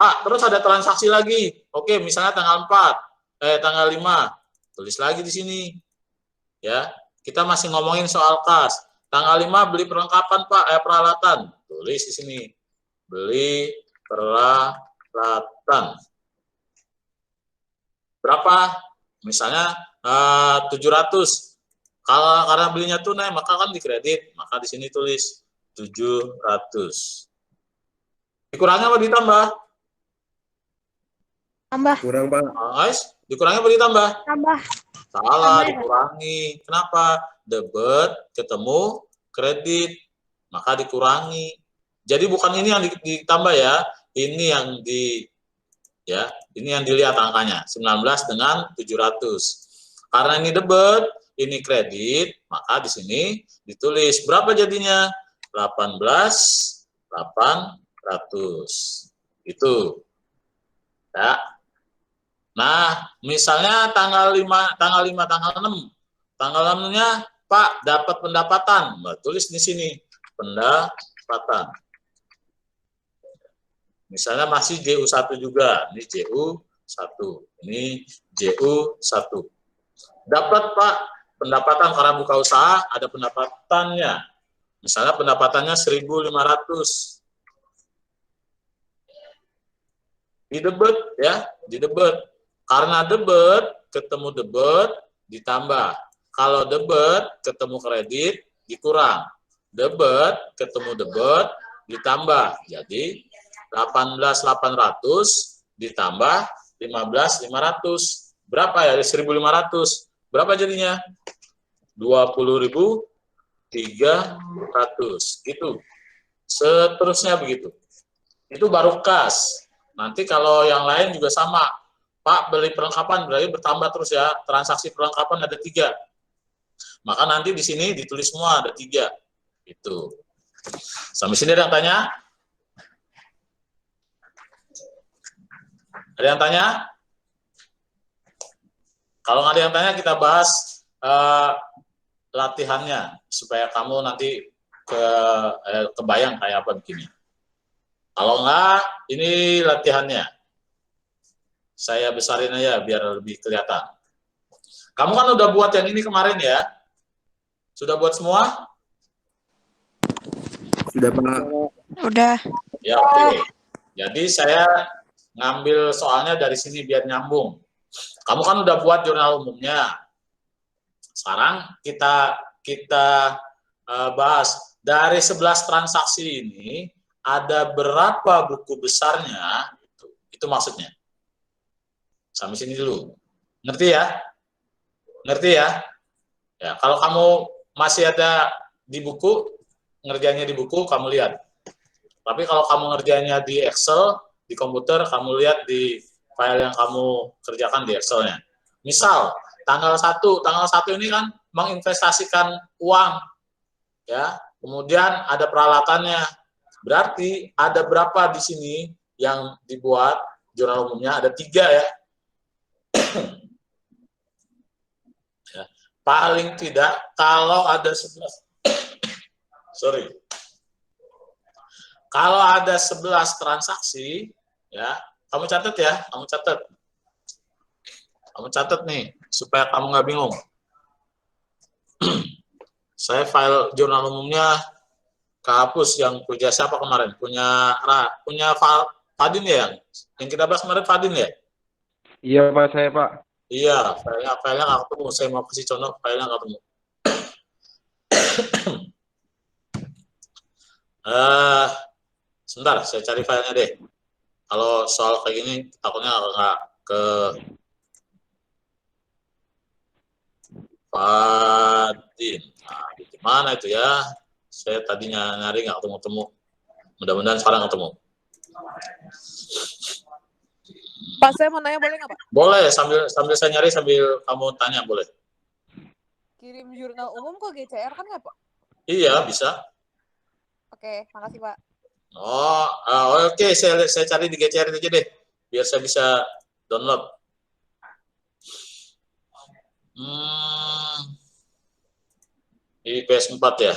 Pak, terus ada transaksi lagi. Oke, misalnya tanggal 5, tulis lagi di sini. Ya, kita masih ngomongin soal kas. Tanggal 5 beli perlengkapan, Pak, peralatan. Tulis di sini. Beli peralatan. Berapa? Misalnya 700. Kalau karena belinya tunai, maka kan dikredit. Maka di sini tulis 700. Dikurangi apa ditambah? Tambah. Kurang, Pak. Guys, dikurangi apa ditambah? Tambah. Salah, Tambah ya? dikurangi. Kenapa? Debet ketemu kredit, maka dikurangi. Jadi bukan ini yang ditambah ya, ini yang ini yang dilihat angkanya, 19 dengan 700. Karena ini debet, ini kredit, maka di sini ditulis berapa jadinya? 18.800. Itu. Ya. Nah, misalnya tanggal 5, tanggal 6. Tanggal 6-nya, Pak, dapat pendapatan. Nah, tulis di sini, pendapatan. Misalnya masih JU1 juga. Ini JU1. Ini JU1. Dapat, Pak, pendapatan karena buka usaha, ada pendapatannya. Misalnya pendapatannya 1.500. Didebet, ya, didebet. Karena debet, ketemu debet, ditambah. Kalau debet, ketemu kredit, dikurang. Debet, ketemu debet, ditambah. Jadi, 18.800 ditambah 15.500. Berapa ya? 1.500. Berapa jadinya? 20.300. Gitu. Seterusnya begitu. Itu baru kas. Nanti kalau yang lain juga sama. Pak, beli perlengkapan berarti bertambah terus ya. Transaksi perlengkapan ada 3. Maka nanti di sini ditulis semua ada 3. Itu. Sampai sini ada yang tanya? Ada yang tanya? Kalau nggak ada yang tanya, kita bahas latihannya supaya kamu nanti kebayang kayak apa begini. Kalau nggak, ini latihannya. Saya besarin aja biar lebih kelihatan. Kamu kan udah buat yang ini kemarin ya? Sudah buat semua? Sudah, Pak. Udah. Ya, oke. Jadi saya ngambil soalnya dari sini biar nyambung. Kamu kan udah buat jurnal umumnya. Sekarang kita bahas dari 11 transaksi ini ada berapa buku besarnya? Itu maksudnya. Sampai sini dulu. Ngerti ya? Ngerti ya? Ya, kalau kamu masih ada di buku, ngerjainnya di buku, kamu lihat. Tapi kalau kamu ngerjainnya di Excel, di komputer, kamu lihat di file yang kamu kerjakan di Excel-nya. Misal, tanggal 1 ini kan menginvestasikan uang, ya. Kemudian ada peralatannya. Berarti ada berapa di sini yang dibuat jurnal umumnya? Ada 3 ya. Ya. Paling tidak kalau ada 11 kalau ada 11 transaksi, ya, kamu catat ya, kamu catat nih supaya kamu nggak bingung. Saya file jurnal umumnya kehapus, yang punya siapa kemarin? Punya Fadin ya, yang kita bahas kemarin Fadin ya? Iya Pak, saya Pak. Iya, filenya nggak ketemu. Saya mau kasih contoh, filenya nggak ketemu. Sebentar, saya cari filenya deh. Kalau soal kayak gini, takutnya nggak ke Fadin. Nah, di mana itu ya? Saya tadinya nyari nggak ketemu-temu. Mudah-mudahan sekarang ketemu. Pak, saya mau nanya boleh nggak, Pak? Boleh, sambil saya nyari, sambil kamu tanya, boleh. Kirim jurnal umum ke GCR kan nggak, Pak? Iya, bisa. Oke, makasih, Pak. Oh, oke. Saya cari di GCR aja deh, biar saya bisa download. Di PS4 ya.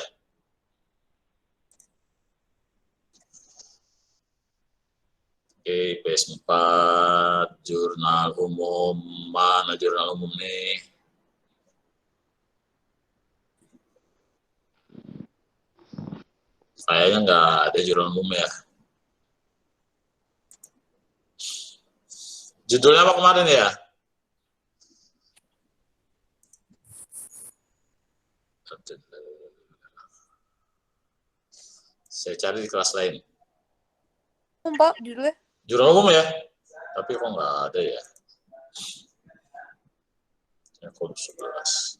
Oke, PS4, jurnal umum, mana jurnal umum nih? Kayaknya nggak ada jurnal umum ya. Judulnya apa kemarin ya? Saya cari di kelas lain. Pak, judulnya? Jurnal umum ya? Tapi kok nggak ada ya? Ya, kode 11.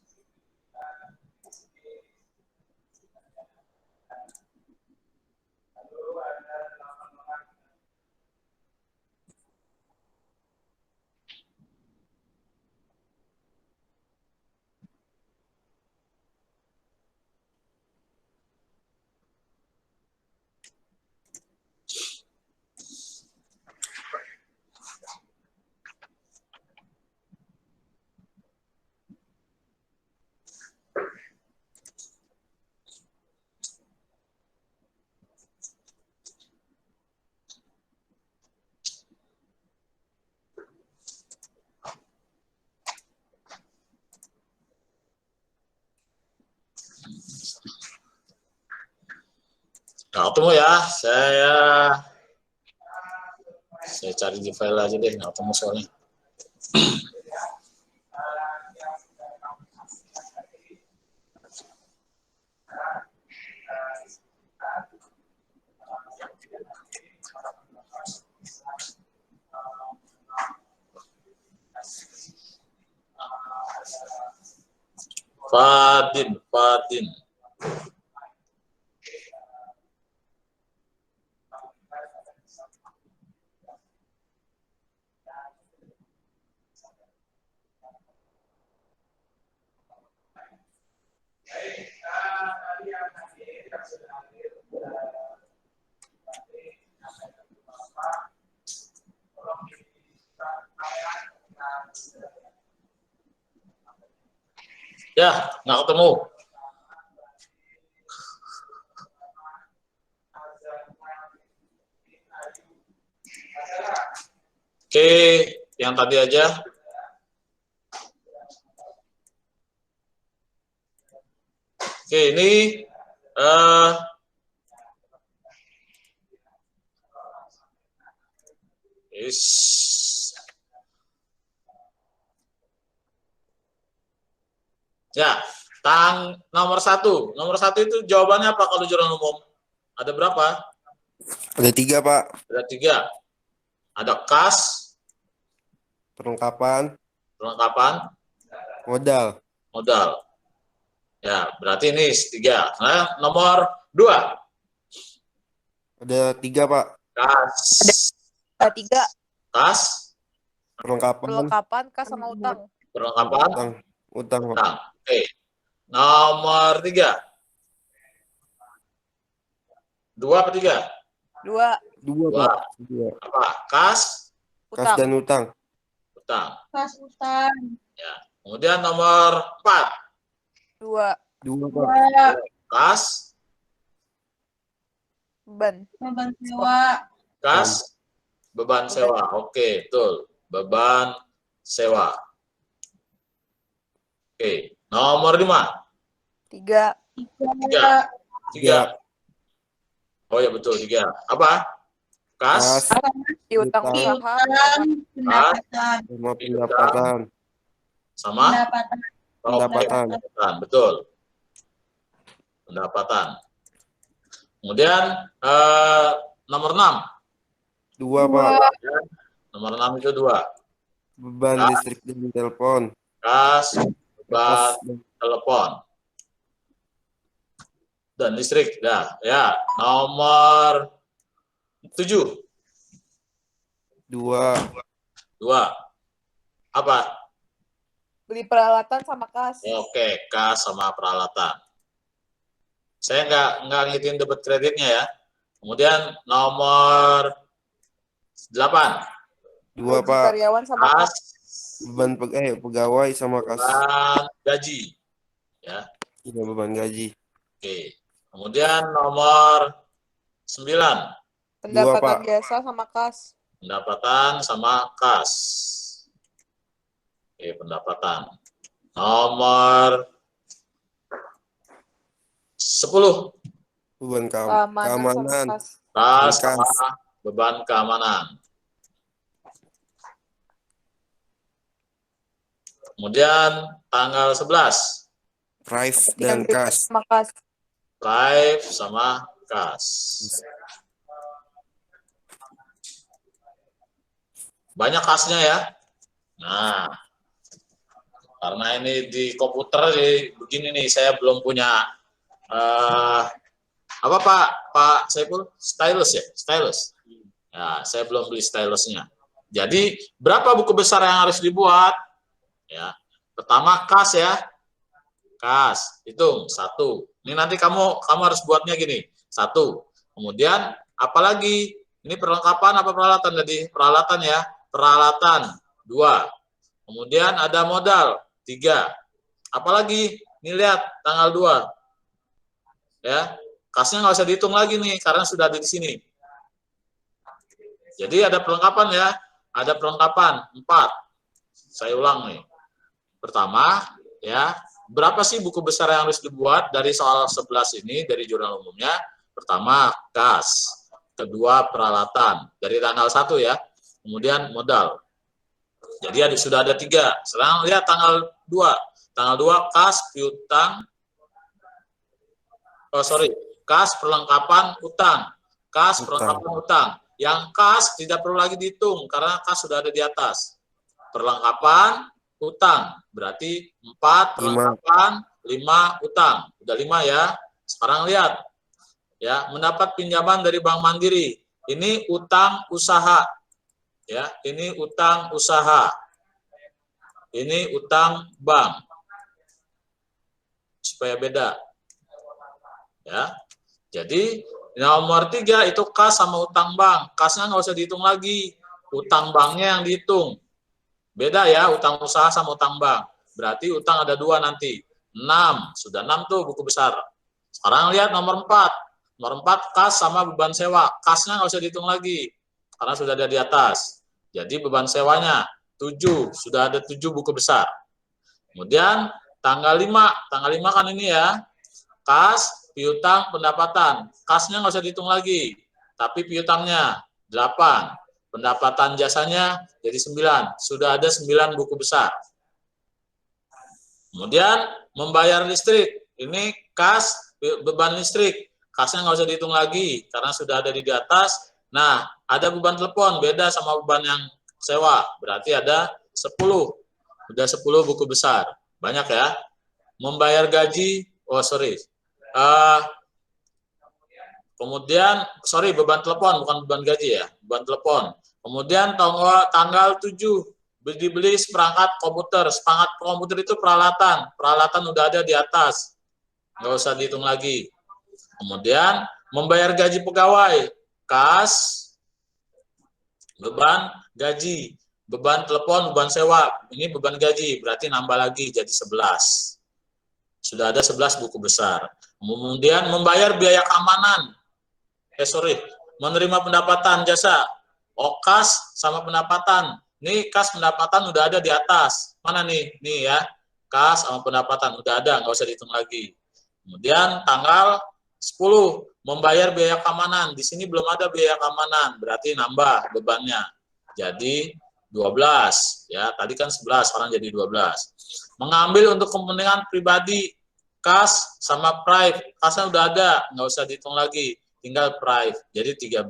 Nggak ketemu ya, saya cari di file aja deh, nggak ketemu soalnya. Fadin. Ya, nggak ketemu. Oke, yang tadi aja. Oke, ini ya, nomor satu itu jawabannya apa kalau jurnal umum? Ada berapa? Ada 3 Pak. Ada 3. Ada kas, Perlengkapan, perlengkapan, modal. modal. Ya, berarti ini 3. Nah, nomor 2. Ada 3, Pak. Kas. 3. Kas. Perlengkapan. Perlengkapan kas sama utang. Perlengkapan. Utang, Pak. Utang. Oke. Nomor 3. 2 apa 3? 2. 2, Dua. Pak. 2. Apa? Kas. Kas Utang. dan utang. Utang. Kas utang. Kemudian nomor 4. 2. 2, Pak. Kas. Beban. Beban sewa. Kas. Beban sewa. Oke, betul. Beban sewa. Oke. Nomor 5. 3. 3. 3. Oh ya, betul. 3. Apa? Kas. Kas Piutang Utang. usaha. Pendapatan. sama pendapatan. Sama? Pendapatan. Pendapatan. Pendapatan. Betul. Pendapatan. Kemudian nomor 6. 2, Pak. Nomor 6 itu 2. Beban Kas. listrik dan telepon. Kas, beban Kas dan telepon, dan listrik. Dah, ya. Nomor 7. 2. 2. Apa? Beli peralatan sama kas. Oke, kas sama peralatan. Saya nggak ngikutin debit kreditnya ya. Kemudian nomor 8. 2, Gaji Pak. karyawan sama kas. Kas, Beban pegawai sama kas. beban gaji. Ya, Iya, beban gaji. oke. Kemudian nomor 9. Pendapatan Pak. jasa sama kas. Pendapatan sama kas. Oke, pendapatan. Nomor 10. Beban Keamanan sama keamanan. kas. Kas Kas. sama beban keamanan. Kemudian tanggal 11. Drive dan Yang kas. sama kas. Drive sama kas. Banyak kasnya ya. Nah, karena ini di komputer begini nih, saya belum punya apa Pak Saiful? Stylus ya? Stylus. Ya, saya belum beli stylusnya. Jadi berapa buku besar yang harus dibuat? Ya, pertama kas ya, kas, hitung 1. Ini nanti kamu harus buatnya gini, 1. Kemudian apalagi? Ini perlengkapan apa peralatan tadi? Peralatan ya, peralatan 2. Kemudian ada modal 3. Apalagi? Ini lihat tanggal 2. Ya, kasnya nggak usah dihitung lagi nih karena sudah ada di sini. Jadi ada perlengkapan ya, ada perlengkapan 4. Saya ulang nih. Pertama, ya, berapa sih buku besar yang harus dibuat dari soal 11 ini dari jurnal umumnya? Pertama, kas. Kedua, peralatan. Dari tanggal 1 ya. Kemudian modal. Jadi sudah ada 3. Sekarang lihat tanggal 2. Tanggal 2, kas, piutang. Kas, perlengkapan, utang. Kas, perlengkapan, utang. Yang kas tidak perlu lagi dihitung karena kas sudah ada di atas. Perlengkapan, utang. Berarti 4 perlengkapan, 5 utang. Udah 5 ya. Sekarang lihat. Ya, mendapat pinjaman dari Bank Mandiri. Ini utang usaha. Ya, ini utang usaha. Ini utang bank. Supaya beda. Ya. Jadi nomor 3 itu kas sama utang bank. Kasnya nggak usah dihitung lagi. Utang banknya yang dihitung. Beda ya, utang usaha sama utang bank. Berarti utang ada 2 nanti. 6. Sudah 6 tuh buku besar. Sekarang lihat nomor 4. Nomor 4, kas sama beban sewa. Kasnya nggak usah dihitung lagi. Karena sudah ada di atas. Jadi beban sewanya 7. Sudah ada 7 buku besar. Kemudian tanggal 5. Tanggal 5 kan ini ya. Kas, piutang, pendapatan. Kasnya nggak usah dihitung lagi. Tapi piutangnya 8. Pendapatan jasanya jadi 9. Sudah ada 9 buku besar. Kemudian membayar listrik. Ini kas, beban listrik. Kasnya nggak usah dihitung lagi karena sudah ada di atas. Nah, ada beban telepon. Beda sama beban yang sewa. Berarti ada 10. Sudah 10 buku besar. Banyak ya. Membayar gaji Oh, sorry. Kemudian, sorry, beban telepon, bukan beban gaji ya, beban telepon. Kemudian tanggal 7, beli seperangkat komputer. Seperangkat komputer itu peralatan. Peralatan udah ada di atas. Nggak usah dihitung lagi. Kemudian, membayar gaji pegawai. Kas, beban gaji. Beban telepon, beban sewa. Ini beban gaji, berarti nambah lagi jadi 11. Sudah ada 11 buku besar. Kemudian, membayar biaya keamanan. Menerima pendapatan jasa. Kas sama pendapatan. Nih kas pendapatan udah ada di atas. Mana nih? Nih ya. Kas sama pendapatan udah ada, nggak usah dihitung lagi. Kemudian tanggal 10 membayar biaya keamanan. Di sini belum ada biaya keamanan, berarti nambah bebannya. Jadi 12 ya. Tadi kan 11, sekarang jadi 12. Mengambil untuk kepentingan pribadi, kas sama prive. Kasnya udah ada, nggak usah dihitung lagi. Tinggal prive, jadi 13.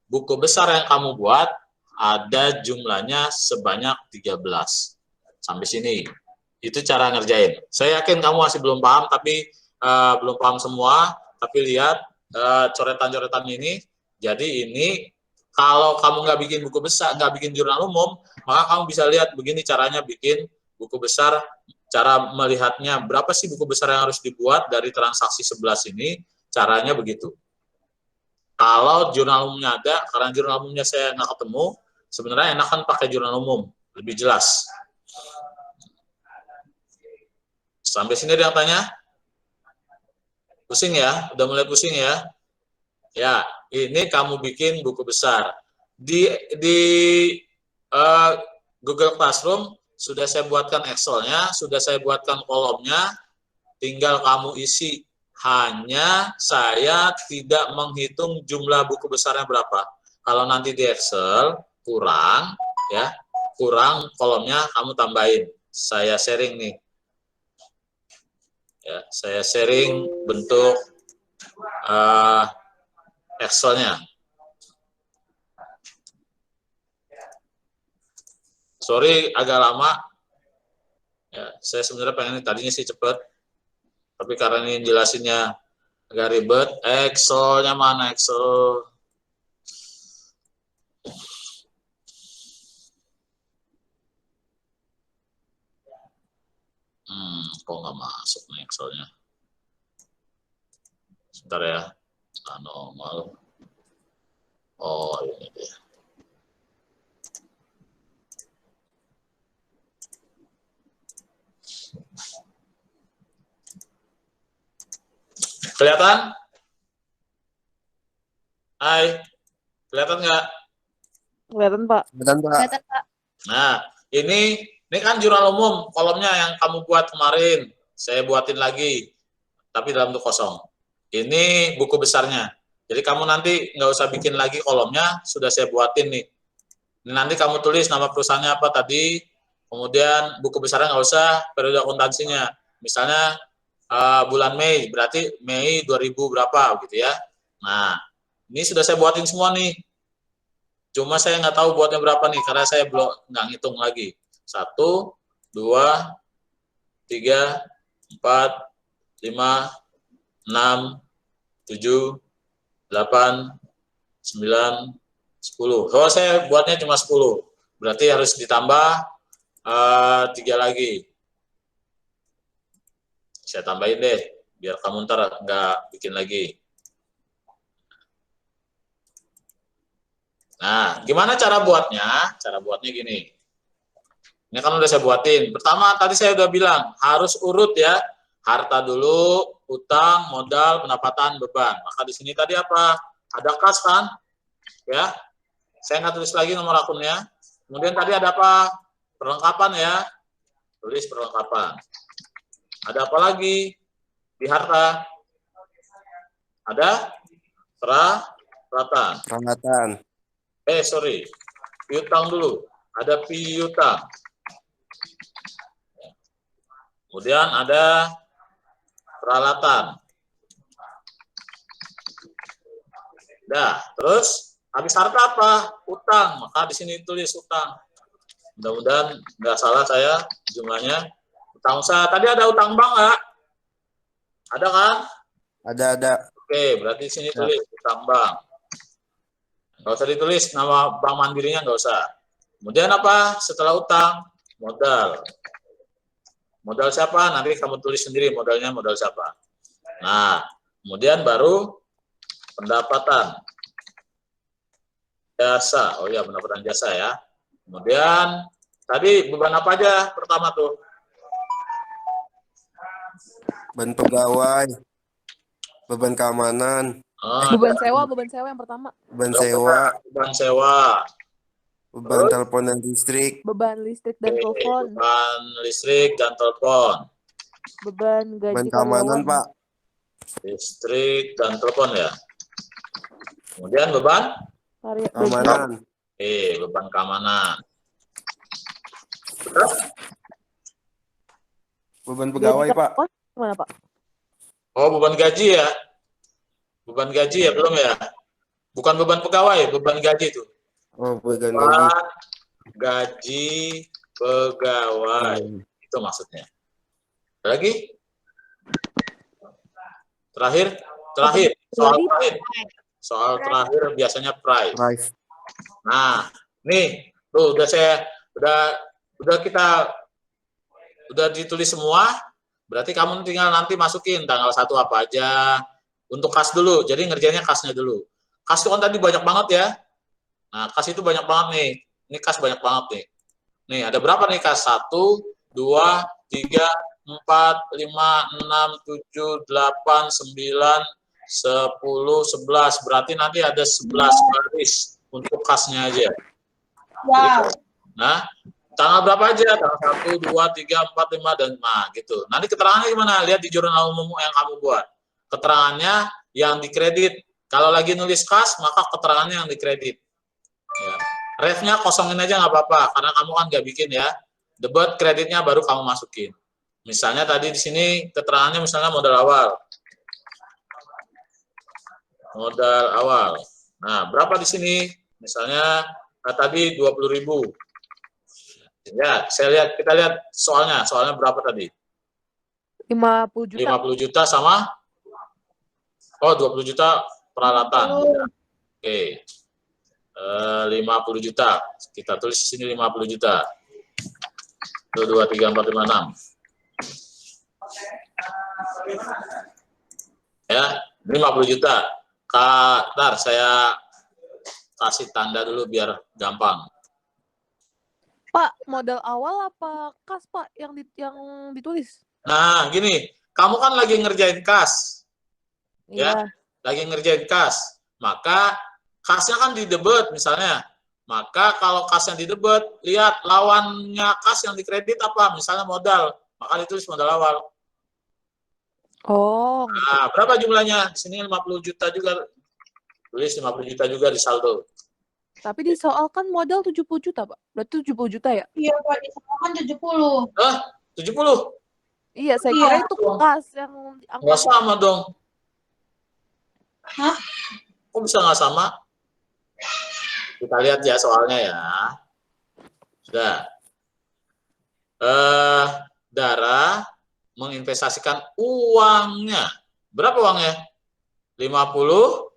Buku besar yang kamu buat ada jumlahnya sebanyak 13. Sampai sini. Itu cara ngerjain. Saya yakin kamu masih belum paham, tapi belum paham semua. Tapi lihat coretan-coretan ini. Jadi ini kalau kamu nggak bikin buku besar, nggak bikin jurnal umum, maka kamu bisa lihat begini caranya bikin buku besar. Cara melihatnya berapa sih buku besar yang harus dibuat dari transaksi 11 ini. Caranya begitu. Kalau jurnal umumnya ada, karena jurnal umumnya saya nggak ketemu, sebenarnya enakan pakai jurnal umum, lebih jelas. Sampai sini ada yang tanya? Pusing ya? Udah mulai pusing ya? Ya, ini kamu bikin buku besar. Di Google Classroom, sudah saya buatkan Excel-nya, sudah saya buatkan kolomnya, tinggal kamu isi. Hanya saya tidak menghitung jumlah buku besarnya berapa. Kalau nanti di Excel kurang, ya kurang kolomnya kamu tambahin. Saya sharing nih. Ya, saya sharing bentuk Excel-nya. Sorry agak lama. Ya, saya sebenarnya pengen tadinya sih cepat. Tapi karena ini jelasinnya agak ribet, Excel-nya mana Excel? Kok nggak masuk nih Excel-nya? Sebentar ya, normal. Oh, ini dia. Kelihatan? Hai, kelihatan nggak? Kelihatan, Pak. Kelihatan, Pak. Kelihatan, Pak. Nah, ini kan jurnal umum, kolomnya yang kamu buat kemarin. Saya buatin lagi, tapi dalam bentuk kosong. Ini buku besarnya. Jadi kamu nanti nggak usah bikin lagi kolomnya, sudah saya buatin nih. Ini nanti kamu tulis nama perusahaannya apa tadi, kemudian buku besarnya nggak usah, periode akuntansinya. Misalnya bulan Mei, berarti Mei 2000 berapa gitu ya. Nah, ini sudah saya buatin semua nih. Cuma saya nggak tahu buatnya berapa nih, karena saya belum nggak ngitung lagi. 1, 2, 3, 4, 5, 6, 7, 8, 9, 10. Kalau saya buatnya cuma 10, berarti harus ditambah 3 lagi. Saya tambahin deh, biar kamu ntar nggak bikin lagi. Nah, gimana cara buatnya? Cara buatnya gini. Ini kan udah saya buatin. Pertama, tadi saya udah bilang, harus urut ya. Harta dulu, utang, modal, pendapatan, beban. Maka di sini tadi apa? Ada kas kan? Ya. Saya nggak tulis lagi nomor akunnya. Kemudian tadi ada apa? Perlengkapan ya. Tulis perlengkapan. Ada apa lagi di harta? Ada peralatan. Peralatan. Sorry, piutang dulu. Ada piutang. Kemudian ada peralatan. Nah, terus habis harta apa? Utang. Maka di sini tulis utang. Mudah-mudahan nggak salah saya jumlahnya. Utang usaha. Tadi ada utang bank nggak? Ada kan? Ada. Oke, berarti di sini tulis utang bank. Nggak usah ditulis nama bank mandirinya, nggak usah. Kemudian apa? Setelah utang, modal. Modal siapa? Nanti kamu tulis sendiri modalnya modal siapa. Nah, kemudian baru pendapatan. Jasa. Oh iya, pendapatan jasa ya. Kemudian, tadi beban apa aja pertama tuh? Beban pegawai, beban keamanan, Beban sewa yang pertama. beban sewa, beban sewa, beban telepon dan listrik, Beban listrik dan telepon. beban listrik dan telepon, Beban beban gaji keamanan, karyawan. Pak. listrik dan telepon ya. Kemudian beban, Keamanan, beban keamanan. beban pegawai, Pak. Gimana, Pak? Oh, beban gaji ya? Beban gaji ya belum ya? Bukan beban pegawai, beban gaji itu. Oh, beban gaji. Beban gaji pegawai. Itu maksudnya. Ada lagi? Terakhir, soal terakhir biasanya price. Price. Nah, nih, tuh udah ditulis semua. Berarti kamu tinggal nanti masukin tanggal 1 apa aja. Untuk kas dulu, jadi ngerjainnya kasnya dulu. Kas itu kan tadi banyak banget ya. Nah, kas itu banyak banget nih. Ini kas banyak banget nih. Nih, ada berapa nih kas? 1, 2, 3, 4, 5, 6, 7, 8, 9, 10, 11. Berarti nanti ada 11 baris untuk kasnya aja. Wow. Nah, tanggal berapa aja? Tanggal 1, 2, 3, 4, 5, dan 5 gitu. Nanti keterangannya gimana? Lihat di jurnal umum yang kamu buat. Keterangannya yang dikredit. Kalau lagi nulis kas, maka keterangannya yang dikredit. Ya. Refnya kosongin aja nggak apa-apa, karena kamu kan nggak bikin ya. Debit kreditnya baru kamu masukin. Misalnya tadi di sini keterangannya misalnya modal awal. Modal awal. Nah, berapa di sini? Misalnya tadi 20.000. Ya, kita lihat soalnya berapa tadi? 50 juta. 50 juta sama 20 juta peralatan. Oke. 50 juta. Kita tulis di sini 50 juta. 1, 2, 3, 4, 5, 6. Ya, 50 juta. Ntar saya kasih tanda dulu biar gampang. Pak, modal awal apa kas, Pak, yang ditulis? Nah, gini, kamu kan lagi ngerjain kas. Ya, Iya. lagi ngerjain kas. Maka kasnya kan didebet misalnya. Maka kalau kas yang didebet, lihat lawannya kas yang dikredit apa? Misalnya modal, maka ditulis modal awal. Oh. Nah, berapa jumlahnya? Di sini 50 juta juga. Tulis 50 juta juga di saldo. Tapi di soal kan modal 70 juta, Pak. Berarti 70 juta ya? Iya, Pak, di sana kan 70. 70? Iya, saya kira itu kas yang Nggak sama dong. Hah? Kok bisa nggak sama? Kita lihat ya soalnya ya. Sudah. Dara menginvestasikan uangnya. Berapa uangnya? 50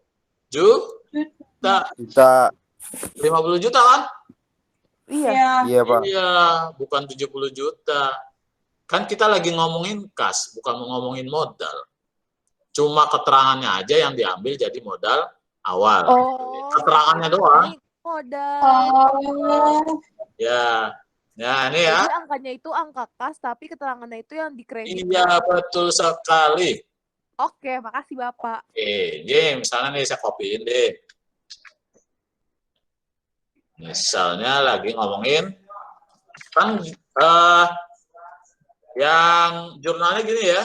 juta. 50 juta kan? Iya. Iya, Pak. Iya, bukan 70 juta. Kan kita lagi ngomongin kas, bukan ngomongin modal. Cuma keterangannya aja yang diambil jadi modal awal. Oh. Keterangannya doang. Modal. Ya. Ya, ini ya. Jadi angkanya itu angka kas, tapi keterangannya itu yang dikredit. Iya, betul sekali. Oke, makasih Bapak. Oke, jadi misalnya nih saya copyin deh. Misalnya lagi ngomongin kan yang jurnalnya gini ya.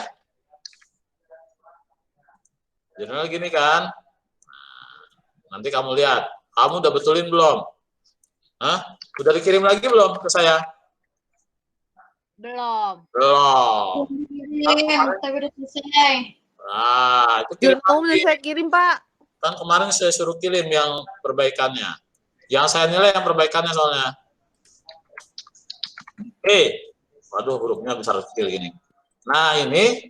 Jurnalnya gini kan. Nanti kamu lihat, kamu udah betulin belum? Hah? Udah dikirim lagi belum ke saya? Belum. Belum. Tapi udah selesai. Nah, itu kirim Jurnal udah lagi. saya kirim, Pak. Kan kemarin saya suruh kirim yang perbaikannya. Yang saya nilai yang perbaikannya soalnya. Waduh hurufnya besar kecil gini. Nah ini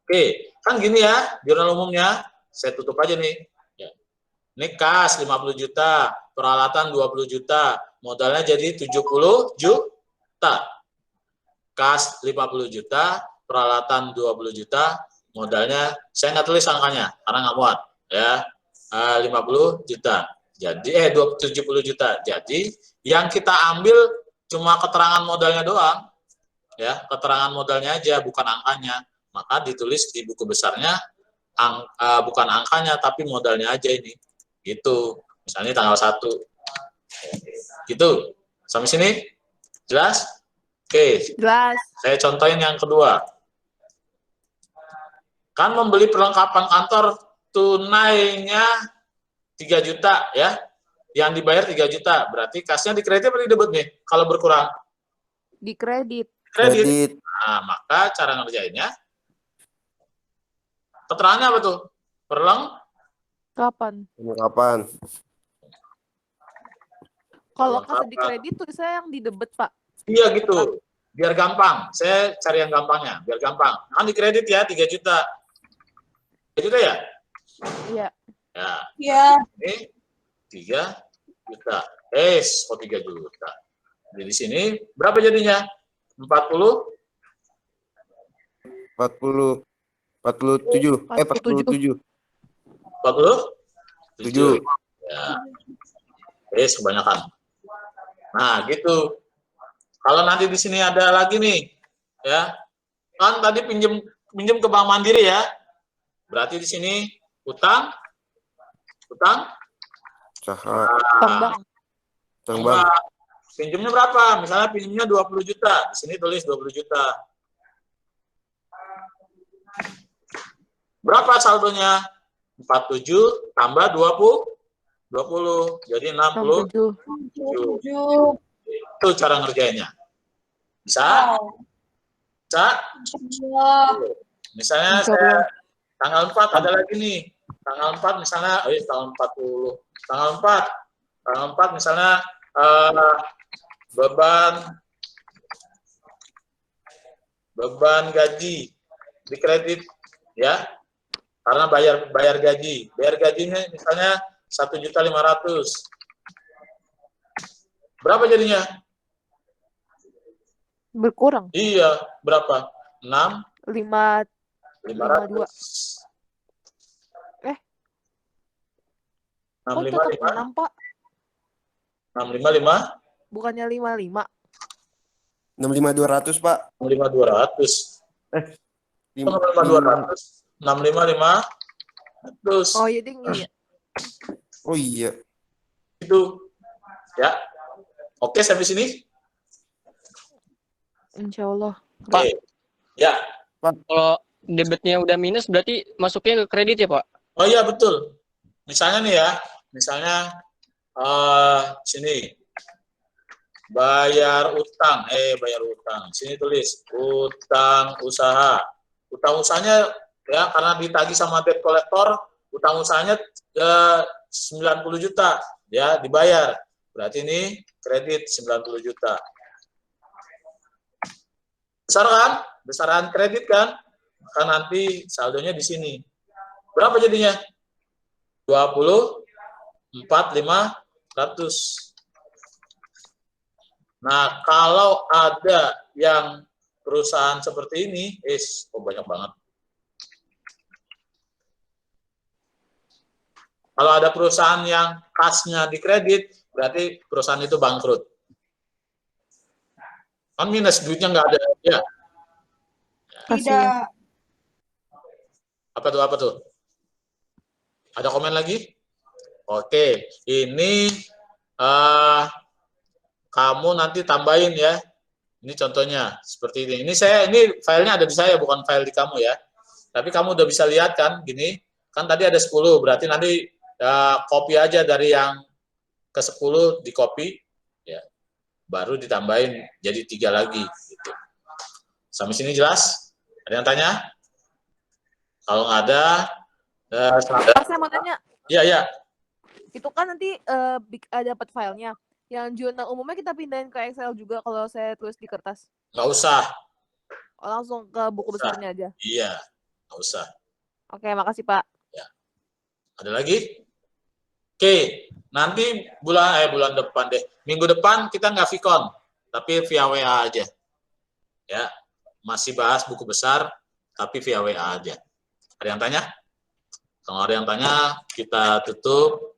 Oke, kan gini ya, jurnal umumnya. Saya tutup aja nih. Ya. Ini kas 50 juta, peralatan 20 juta, modalnya jadi 70 juta. Kas 50 juta, peralatan 20 juta, modalnya saya nggak tulis angkanya karena nggak muat ya. 50 juta. Jadi 70 juta. Jadi yang kita ambil cuma keterangan modalnya doang. Ya, keterangan modalnya aja bukan angkanya. Maka ditulis di buku besarnya bukan angkanya tapi modalnya aja ini. Gitu. Misalnya tanggal 1. Gitu. Sampai sini? Jelas? Oke. Jelas. Saya contohin yang kedua. Kan membeli perlengkapan kantor tunainya 3 juta ya. Yang dibayar 3 juta. Berarti kasnya di kredit atau di debit nih? Kalau berkurang? Di kredit. Kredit. Nah, maka cara ngerjainnya keterangannya apa tuh? Kapan? Kapan? Kalau kas di kredit tulisnya yang di debit, Pak. Iya gitu. Biar gampang. Saya cari yang gampangnya. Biar gampang. Kan di kredit ya 3 juta. 3 juta ya? Iya. Ya. Iya. Ini 3 juta. Kok 3 juta. Jadi sini berapa jadinya? 40? 47. 47. 47? Ya. Kebanyakan. Nah, gitu. Kalau nanti di sini ada lagi nih, ya. Kan tadi pinjem ke Bank Mandiri ya. Berarti di sini utang. Usaha. Tambang. Tambang. Pinjemnya berapa? Misalnya pinjemnya 20 juta. Di sini tulis 20 juta. Berapa saldonya? 47 tambah 20. Jadi 60. 67. Itu cara ngerjainnya. Bisa? Bisa? Misalnya saya tanggal 4 ada lagi nih. Tanggal 4 misalnya, tanggal 40. Tanggal 4 misalnya beban gaji di kredit ya. Karena bayar gaji. Bayar gajinya misalnya 1.500.000. Berapa jadinya? Berkurang. Iya, berapa? 5. 500. Kok tetap 6, Pak? 655? Bukannya 55. 65.200, Pak. 65200. 65200. 65500. Oh iya, ding. Iya. Oh iya. Itu. Ya. Oke, sampai sini. Insya Allah. Oke. Ya. Kalau debitnya udah minus berarti masuknya ke kredit ya, Pak? Oh iya, betul. Misalnya nih ya. Misalnya sini. Bayar utang. Sini tulis utang usaha. Utang usahanya ya karena ditagih sama debt collector, utang usahanya 90 juta ya dibayar. Berarti ini kredit 90 juta. Besar kan? Besaran kredit kan? Maka nanti saldonya di sini. Berapa jadinya? 24.500. Nah, kalau ada yang perusahaan seperti ini, banyak banget. Kalau ada perusahaan yang kasnya di kredit, berarti perusahaan itu bangkrut. Kan minus, duitnya nggak ada. Ya. Tidak. Apa tuh? Ada komen lagi? Oke, ini kamu nanti tambahin ya. Ini contohnya seperti ini. Ini filenya ada di saya, bukan file di kamu ya. Tapi kamu udah bisa lihat kan, gini. Kan tadi ada 10, berarti nanti copy aja dari yang ke 10 di copy, ya. Baru ditambahin jadi 3 lagi. Gitu. Sampai sini jelas? Ada yang tanya? Kalau nggak ada, Saya mau tanya. Iya. Itu kan nanti dapat filenya. Yang jurnal umumnya kita pindahin ke Excel juga kalau saya tulis di kertas. Nggak usah. Oh, langsung ke buku besarnya aja. Iya. Nggak usah. Oke, makasih Pak. Ada lagi? Oke, nanti bulan depan deh. Minggu depan kita nggak Vicon, tapi via WA aja. Ya, masih bahas buku besar, tapi via WA aja. Ada yang tanya? Kalau ada yang tanya, kita tutup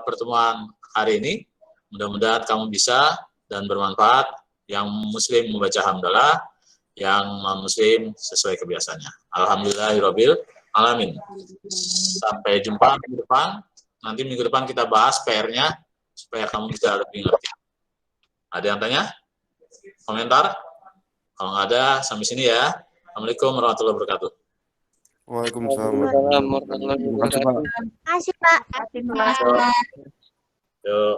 pertemuan hari ini. Mudah-mudahan kamu bisa dan bermanfaat. Yang Muslim membaca hamdalah, yang non-Muslim sesuai kebiasaannya. Alhamdulillahirabbil alamin. Sampai jumpa minggu depan. Nanti minggu depan kita bahas PR-nya supaya kamu bisa lebih ngerti. Ada yang tanya? Komentar? Kalau nggak ada, sampai sini ya. Assalamualaikum warahmatullahi wabarakatuh. Waalaikumsalam. Waalaikumsalam warahmatullahi wabarakatuh. Makasih, Pak. Terima kasih Pak. Yuk.